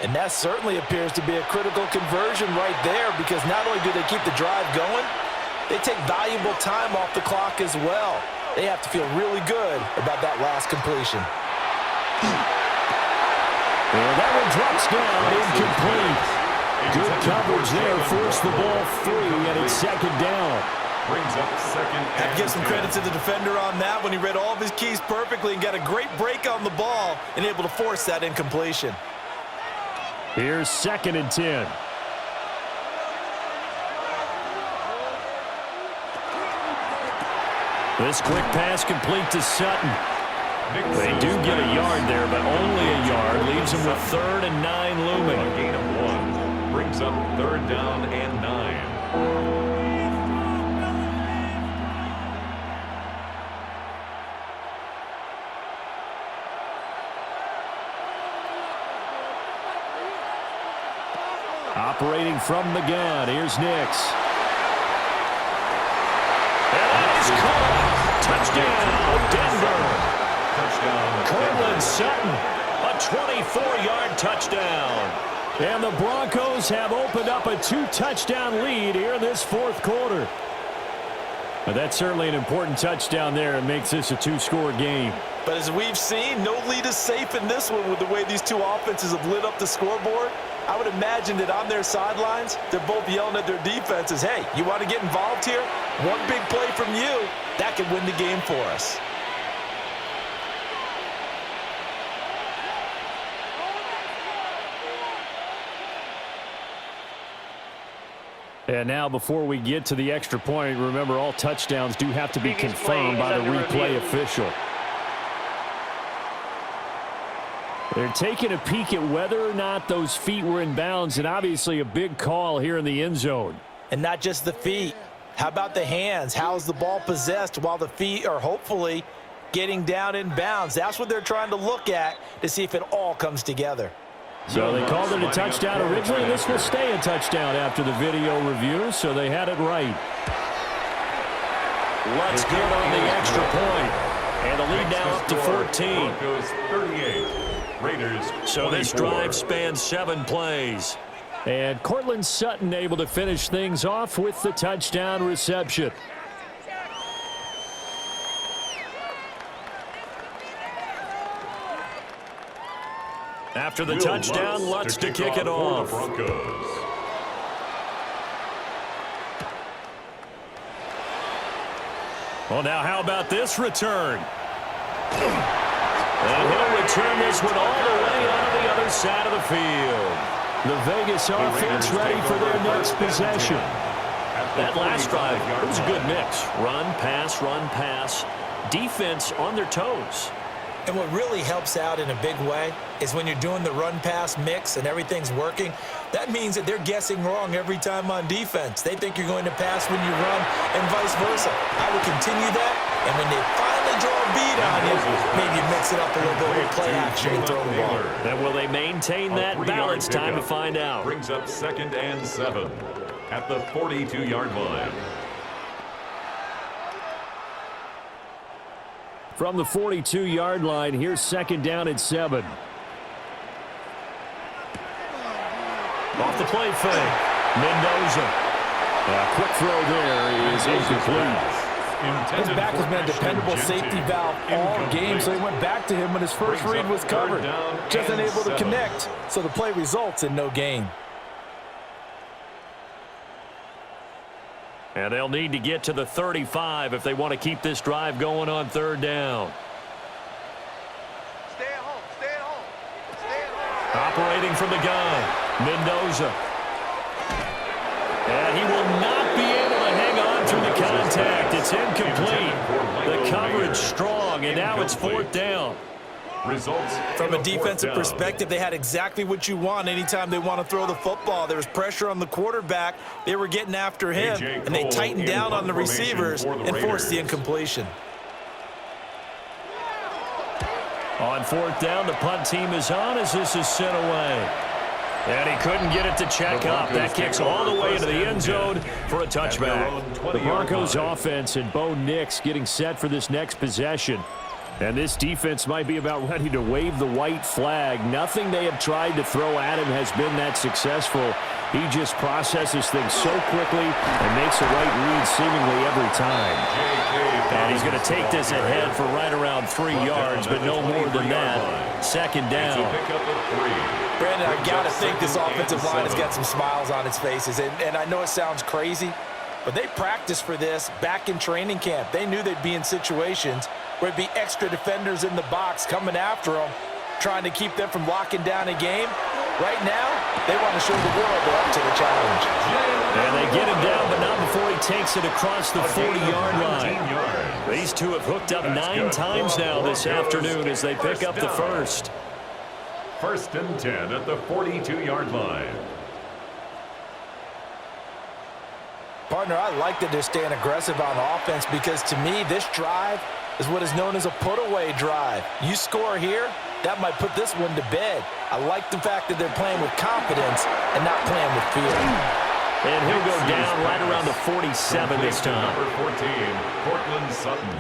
And that certainly appears to be a critical conversion right there because not only do they keep the drive going, they take valuable time off the clock as well. They have to feel really good about that last completion. And that one drops down, incomplete. Good coverage there, forced the ball free, and it's 2nd down. Brings up 2nd Have and to give some 10. credit to the defender on that when he read all of his keys perfectly and got a great break on the ball and able to force that incompletion. Here's 2nd and 10. This quick pass complete to Sutton. They do get a yard there, but only a yard. Leaves them with 3rd and 9 looming. A gain of 1. Brings up 3rd down and 9. Operating from the gun, here's Nix. And that is caught. Touchdown, Denver. Touchdown. Cortland Sutton, a 24-yard touchdown. And the Broncos have opened up a 2-touchdown lead here in this fourth quarter. But that's certainly an important touchdown there and makes this a 2-score game. But as we've seen, no lead is safe in this one with the way these two offenses have lit up the scoreboard. I would imagine that on their sidelines, they're both yelling at their defenses, hey, you want to get involved here? One big play from you, that could win the game for us. And now before we get to the extra point, remember all touchdowns do have to be confirmed by the replay official. They're taking a peek at whether or not those feet were in bounds, and obviously a big call here in the end zone. And not just the feet. How about the hands? How's the ball possessed while the feet are hopefully getting down in bounds? That's what they're trying to look at to see if it all comes together. So they called it a touchdown originally. This will stay a touchdown after the video review, so they had it right. Let's get on the extra point. And the lead now up to 14. Broncos 38, Raiders 24. So this drive spans 7 plays. And Cortland Sutton able to finish things off with the touchdown reception. After the touchdown, Lutz to kick it off. Well, now how about this return? And he'll return this one all the way on the other side of the field. The Vegas offense ready for their next possession. That last drive, it was a good mix. Run, pass, defense on their toes. And what really helps out in a big way is when you're doing the run-pass mix and everything's working, that means that they're guessing wrong every time on defense. They think you're going to pass when you run and vice versa. I would continue that, and when they finally draw a beat on you, maybe mix it up a little bit with play action and throw the ball. Then will they maintain that balance? Time to find out. Brings up 2nd and 7 at the 42-yard line. From the 42-yard line, here's 2nd down at 7. Off the play fake. Mendoza. A quick throw there is incomplete. His back has been a dependable safety valve all game, so he went back to him when his first read was covered. Just unable to connect, so the play results in no gain. And they'll need to get to the 35 if they want to keep this drive going on 3rd down. Stay at home. Stay at home. Stay at home. Operating from the gun, Mendoza. And he will not be able to hang on through the contact. It's incomplete. The coverage strong, and now it's 4th down. Results from a defensive perspective, they had exactly what you want anytime they want to throw the football. There was pressure on the quarterback. They were getting after him, and they tightened down on the receivers and forced the incompletion. On 4th down, the punt team is on as this is sent away. And he couldn't get it to check up. That kicks all the way into the end zone for a touchback. The Broncos offense and Bo Nix getting set for this next possession. And this defense might be about ready to wave the white flag. Nothing they have tried to throw at him has been that successful. He just processes things so quickly and makes a right read seemingly every time. And he's going to take this ahead for right around 3 yards, but no more than that. 2nd down. Brandon, I got to think this offensive line has got some smiles on its faces. And I know it sounds crazy, but they practiced for this back in training camp. They knew they'd be in situations where it'd be extra defenders in the box coming after them, trying to keep them from locking down a game. Right now, they want to show the world they're up to the challenge. And they get him down, but not before he takes it across the 40-yard line. These two have hooked up 9 times now this afternoon as they pick up the first. 1st and 10 at the 42-yard line. Partner, I like that they're staying aggressive on offense because, to me, this drive is what is known as a put-away drive. You score here, that might put this one to bed. I like the fact that they're playing with confidence and not playing with fear. And he'll go down right around the 47 this time. Number 14, Cortland Sutton.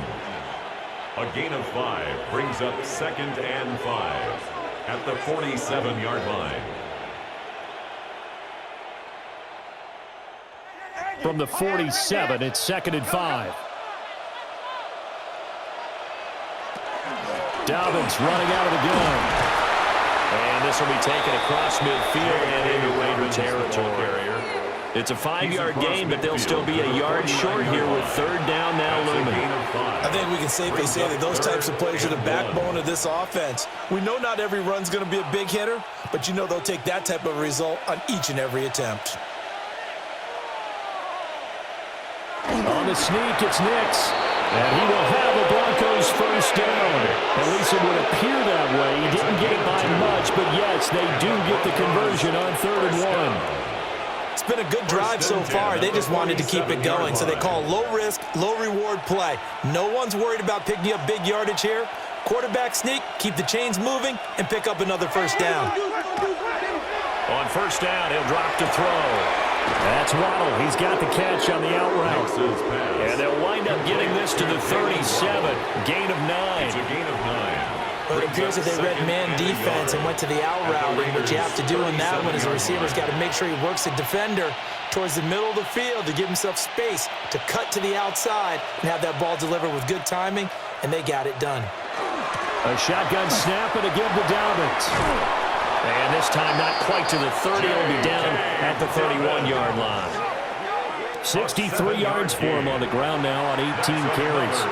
A gain of 5 brings up 2nd and 5 at the 47-yard line. from the 47. It's 2nd and 5. Dobbins running out of the gun. And this will be taken across midfield and into Raider territory. It's a 5-yard gain, but they'll still be a yard short here with 3rd down now looming. I think we can safely say that those types of plays are the backbone of this offense. We know not every run's going to be a big hitter, but you know they'll take that type of result on each and every attempt. On the sneak, it's Nix. And he will have a Broncos 1st down. At least it would appear that way. He didn't get it by much, but yes, they do get the conversion on 3rd and 1. It's been a good drive so far. They just wanted to keep it going, so they call low-risk, low-reward play. No one's worried about picking up big yardage here. Quarterback sneak, keep the chains moving, and pick up another 1st down. On 1st down, he'll drop to throw. That's Waddle. He's got the catch on the out route. And they'll wind up getting this to the 37. Gain of 9. It's a gain of 9. But it appears that they read man defense and went to the out route. And what you have to do in that one is the receiver's got to make sure he works the defender towards the middle of the field to give himself space to cut to the outside and have that ball delivered with good timing, and they got it done. A shotgun snap and a give to Dobbins. And this time not quite to the 30. It'll be down at the 31-yard line. 63 yards for him on the ground now on 18 carries.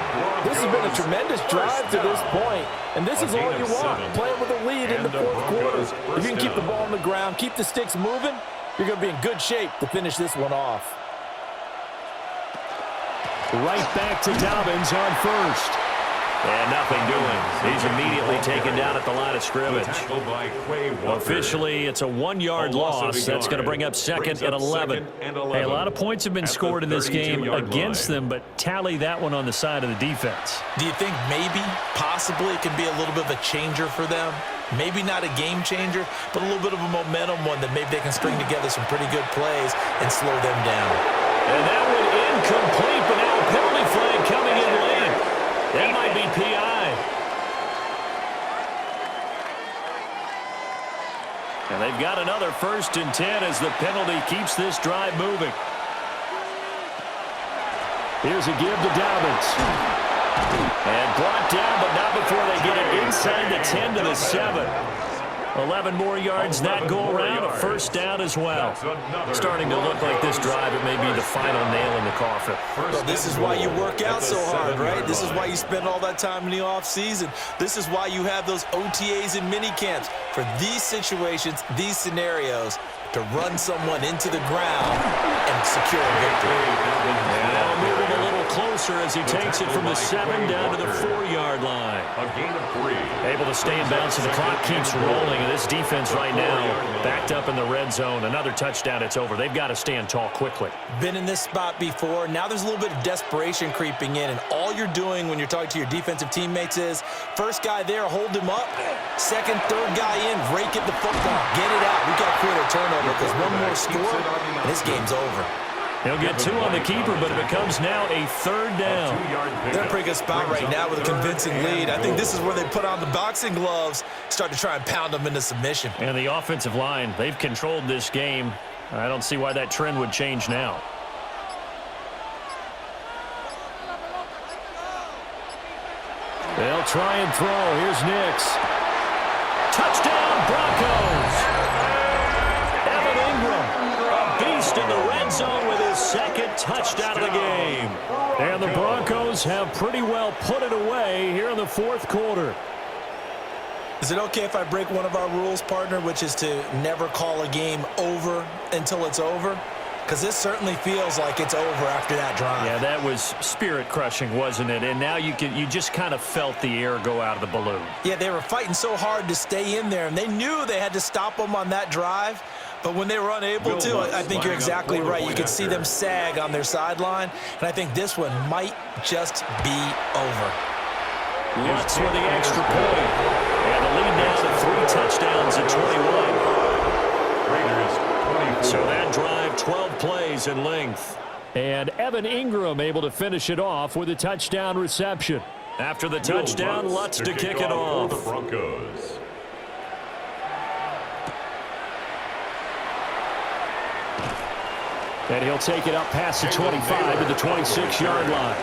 This has been a tremendous drive to this point, and this is all you want, playing with a lead in the 4th quarter. If you can keep the ball on the ground, keep the sticks moving, you're going to be in good shape to finish this one off. Right back to Dobbins on 1st. And nothing doing. He's immediately taken down at the line of scrimmage. Officially, it's a 1-yard loss. That's going to bring up 2nd and 11. Hey, a lot of points have been scored in this game against them, but tally that one on the side of the defense. Do you think maybe, possibly, it can be a little bit of a changer for them? Maybe not a game changer, but a little bit of a momentum one that maybe they can string together some pretty good plays and slow them down. And that one incomplete, but now a penalty flag coming in late. That might be PI. And they've got another 1st and 10 as the penalty keeps this drive moving. Here's a give to Dobbins. And brought down, but not before they get it inside the 10 to the 7. 11 more yards that go around, a 1st down as well. Starting to look like this drive, it may be the final nail in the coffin. Well, this is why you work out so hard, right? This is why you spend all that time in the offseason. This is why you have those OTAs and mini camps for these situations, these scenarios, to run someone into the ground and secure a victory. And now move him a little closer as he takes it from the 7 down to the 4-yard line. A gain of 3. Able to stay in bounds, and the clock keeps rolling. And this defense right now backed up in the red zone. Another touchdown, it's over. They've got to stand tall quickly. Been in this spot before. Now there's a little bit of desperation creeping in, and all you're doing when you're talking to your defensive teammates is, first guy there, hold him up. Second, third guy in, rake at the football. Get it out. We've got to create a turnover because one more score, and this game's over. He'll get 2 on the keeper, but it becomes now a 3rd down. They're in a pretty good spot right now with a convincing lead. I think this is where they put on the boxing gloves, start to try and pound them into submission. And the offensive line, they've controlled this game. I don't see why that trend would change now. They'll try and throw. Here's Nix. Touchdown, Broncos! In the red zone with his 2nd touchdown of the game. And the Broncos have pretty well put it away here in the 4th quarter. Is it okay if I break one of our rules, partner, which is to never call a game over until it's over? Because this certainly feels like it's over after that drive. Yeah, that was spirit-crushing, wasn't it? And now you just kind of felt the air go out of the balloon. Yeah, they were fighting so hard to stay in there, and they knew they had to stop them on that drive. But when they were unable to, I think you're exactly right. You could see them sag on their sideline, and I think this one might just be over. Lutz with the extra point. And the lead now to 3 touchdowns at 21. So that drive, 12 plays in length. And Evan Ingram able to finish it off with a touchdown reception. After the touchdown, Lutz to kick it off. The Broncos. And he'll take it up past the 25 to the 26-yard line.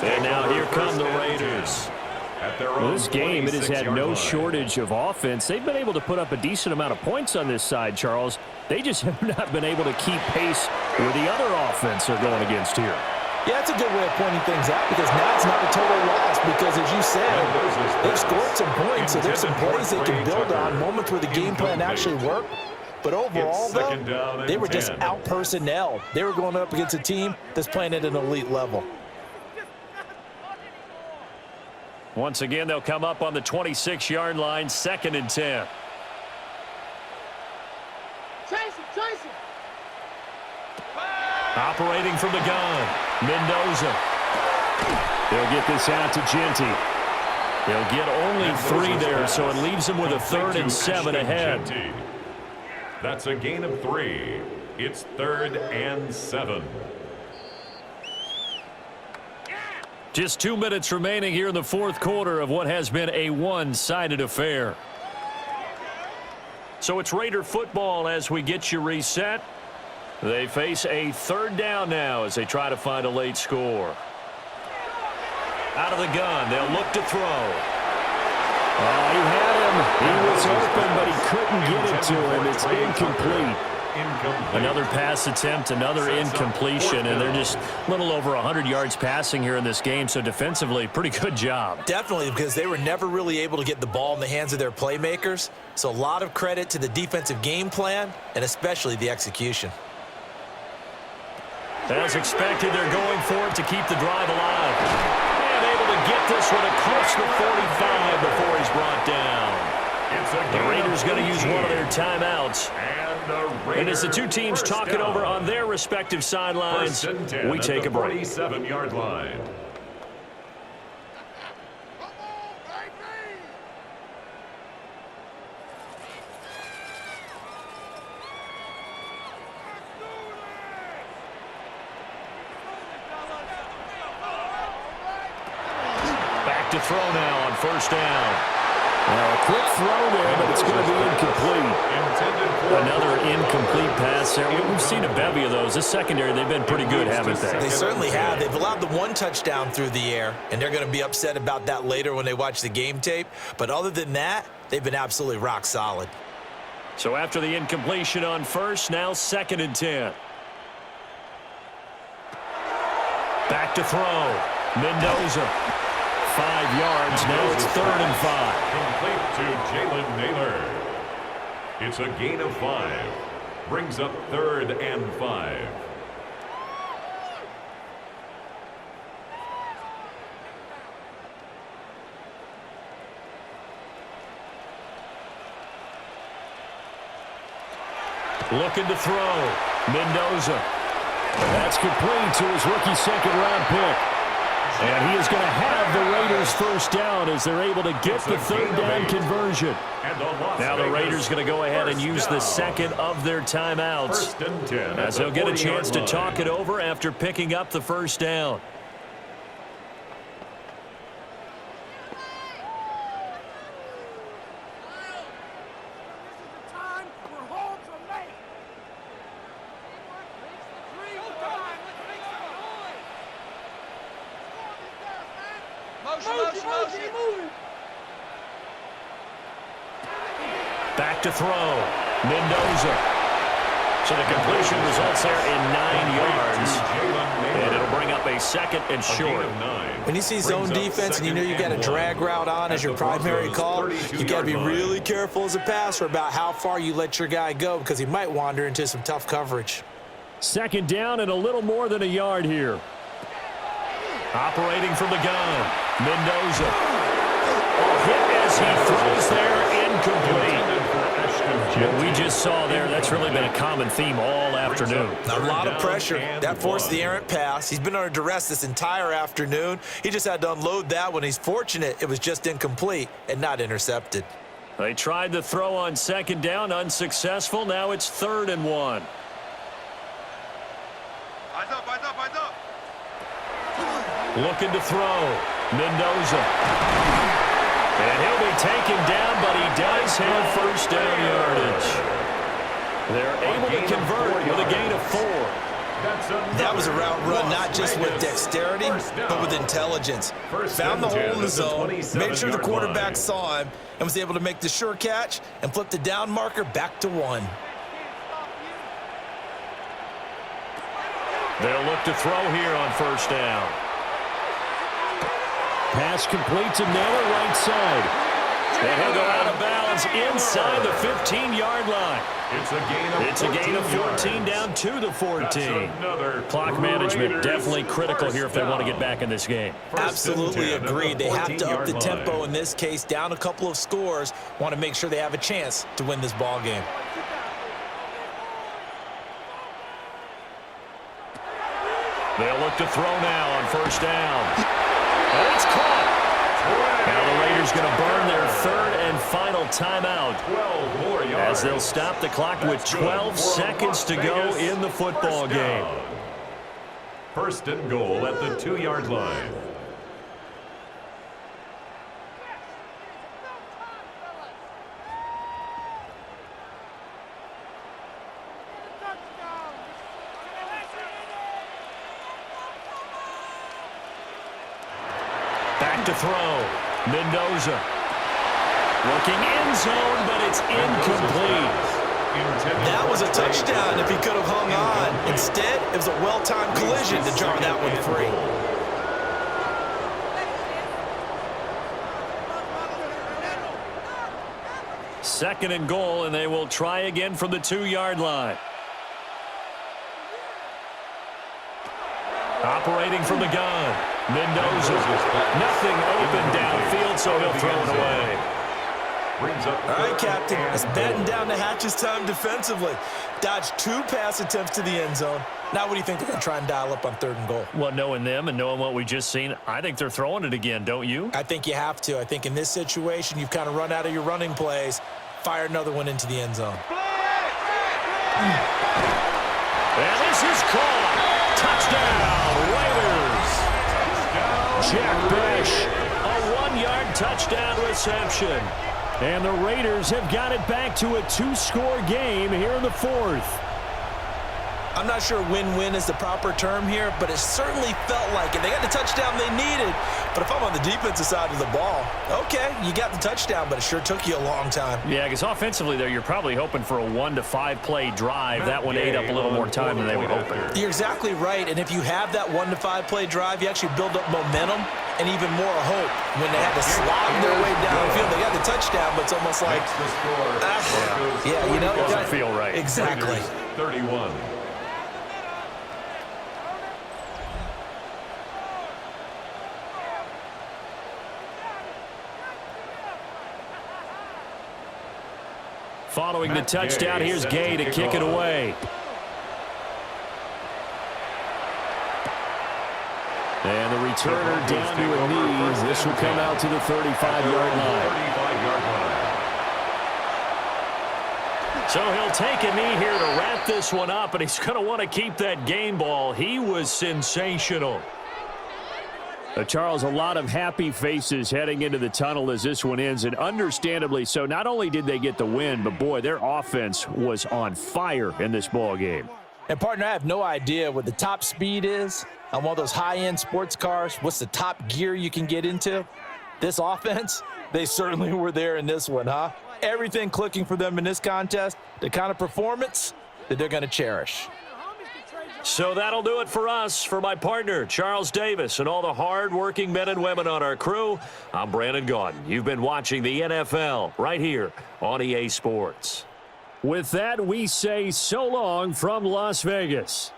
And now here come the Raiders. Well, this game, it has had no shortage of offense. They've been able to put up a decent amount of points on this side, Charles. They just have not been able to keep pace with the other offense they're going against here. Yeah, that's a good way of pointing things out because now it's not a total loss because, as you said, they've scored some points, so there's some plays they can build on, moments where the game plan actually worked. But overall, though, they were just out-personnel. They were going up against a team that's playing at an elite level. Once again, they'll come up on the 26-yard line, 2nd and 10. Chase him. Operating from the gun, Mendoza. They'll get this out to Genty. They'll get only 3 there, so it leaves them with a 3rd and 7 ahead. That's a gain of 3. It's 3rd and 7. Just 2 minutes remaining here in the 4th quarter of what has been a one-sided affair. So it's Raider football as we get you reset. They face a 3rd down now as they try to find a late score. Out of the gun, they'll look to throw. Oh, he had him. He was open, but he couldn't get it to him. It's incomplete. Another pass attempt, another incompletion, and they're just a little over 100 yards passing here in this game, so defensively, pretty good job. Definitely, because they were never really able to get the ball in the hands of their playmakers, so a lot of credit to the defensive game plan, and especially the execution. As expected, they're going for it to keep the drive alive. And able to get this one across the 45 before he's brought down. The Raiders going to use one of their timeouts. And as the two teams talk it over on their respective sidelines, we take a break. 47-yard line. Back to throw now on 1st down. Now, a quick throw there, but it's going to be incomplete. Another incomplete pass there. We've seen a bevy of those. This secondary, they've been pretty good, haven't they? They certainly have. They've allowed the 1 touchdown through the air, and they're going to be upset about that later when they watch the game tape. But other than that, they've been absolutely rock solid. So after the incompletion on 1st, now 2nd and 10. Back to throw. Mendoza. 5 yards. Now it's 3rd and 5. Complete to Jalen Naylor. It's a gain of 5. Brings up 3rd and 5. Looking to throw. Mendoza. That's complete to his rookie 2nd-round pick. And he is going to have the Raiders 1st down as they're able to get the 3rd down conversion. Now the Raiders going to go ahead and use the 2nd of their timeouts as they'll get a chance to talk it over after picking up the 1st down. Back to throw. Mendoza. So the completion results there in 9 yards. And it'll bring up a 2nd and short. When you see zone defense and you know you got a drag route on as your primary call, you got to be really careful as a passer about how far you let your guy go because he might wander into some tough coverage. 2nd down and a little more than a yard here. Operating from the gun. Mendoza. Hit as he throws there, incomplete. What we just saw there, that's really been a common theme all afternoon. A lot of pressure. That forced the errant pass. He's been under duress this entire afternoon. He just had to unload that one. He's fortunate it was just incomplete and not intercepted. They tried the throw on 2nd down, unsuccessful. Now it's 3rd and 1. Eyes up. Looking to throw. Mendoza. And he'll be taken down, but he does have 1st down yardage. They're able to convert with a gain of 4. That was a route run, not just with dexterity, but with intelligence. Found the hole in the zone, made sure the quarterback saw him, and was able to make the sure catch and flip the down marker back to 1. They'll look to throw here on first down. Pass complete to Naylor, right side. And he'll go out of bounds inside the 15-yard line. It's a gain of 14 down to the 14. Clock management definitely critical here if they want to get back in this game. Absolutely agreed. They have to up the tempo in this case, down a couple of scores. Want to make sure they have a chance to win this ball game. They'll look to throw now on first down. And it's caught. Now the Raiders going to burn their third and final timeout as they'll stop the clock with 12 seconds to go in the football game. First and goal at the 2-yard line. Back to throw. Mendoza. Looking end zone, but it's incomplete. That was a touchdown if he could have hung on. Instead, it was a well-timed collision to jar that one free. Second and goal, and they will try again from the 2-yard line. Operating from the gun. Mendoza. Nothing open downfield, so he'll throw it away. All right, Captain. It's batten down the hatches time defensively. Dodged 2 pass attempts to the end zone. Now what do you think they're going to try and dial up on third and goal? Well, knowing them and knowing what we just seen, I think they're throwing it again, don't you? I think you have to. I think in this situation, you've kind of run out of your running plays. Fire another one into the end zone. And this is caught. Touchdown, Raiders. Jack Bash, a 1-yard touchdown reception. And the Raiders have got it back to a 2-score game here in the 4th. I'm not sure win-win is the proper term here, but it certainly felt like it. They got the touchdown they needed, but if I'm on the defensive side of the ball, okay, you got the touchdown, but it sure took you a long time. Yeah, because offensively there, you're probably hoping for a 1 to 5 play drive. That one ate up a little more time than they were hoping. You're exactly right, and if you have that 1 to 5 play drive, you actually build up momentum and even more hope. When they had to slog their way downfield, they got the touchdown, but it's almost like, yeah, you know, it doesn't feel right. Exactly. 31. Following the touchdown, here's Gay to kick it away. And the returner down to a knee. This will come out to the 35-yard line. So he'll take a knee here to wrap this one up, and he's going to want to keep that game ball. He was sensational. Charles, a lot of happy faces heading into the tunnel as this one ends, and understandably so. Not only did they get the win, but, boy, their offense was on fire in this ball game. And, partner, I have no idea what the top speed is on one of those high-end sports cars. What's the top gear you can get into? This offense, they certainly were there in this one, huh? Everything clicking for them in this contest, the kind of performance that they're going to cherish. So that'll do it for us. For my partner, Charles Davis, and all the hard-working men and women on our crew, I'm Brandon Gaudin. You've been watching the NFL right here on EA Sports. With that, we say so long from Las Vegas.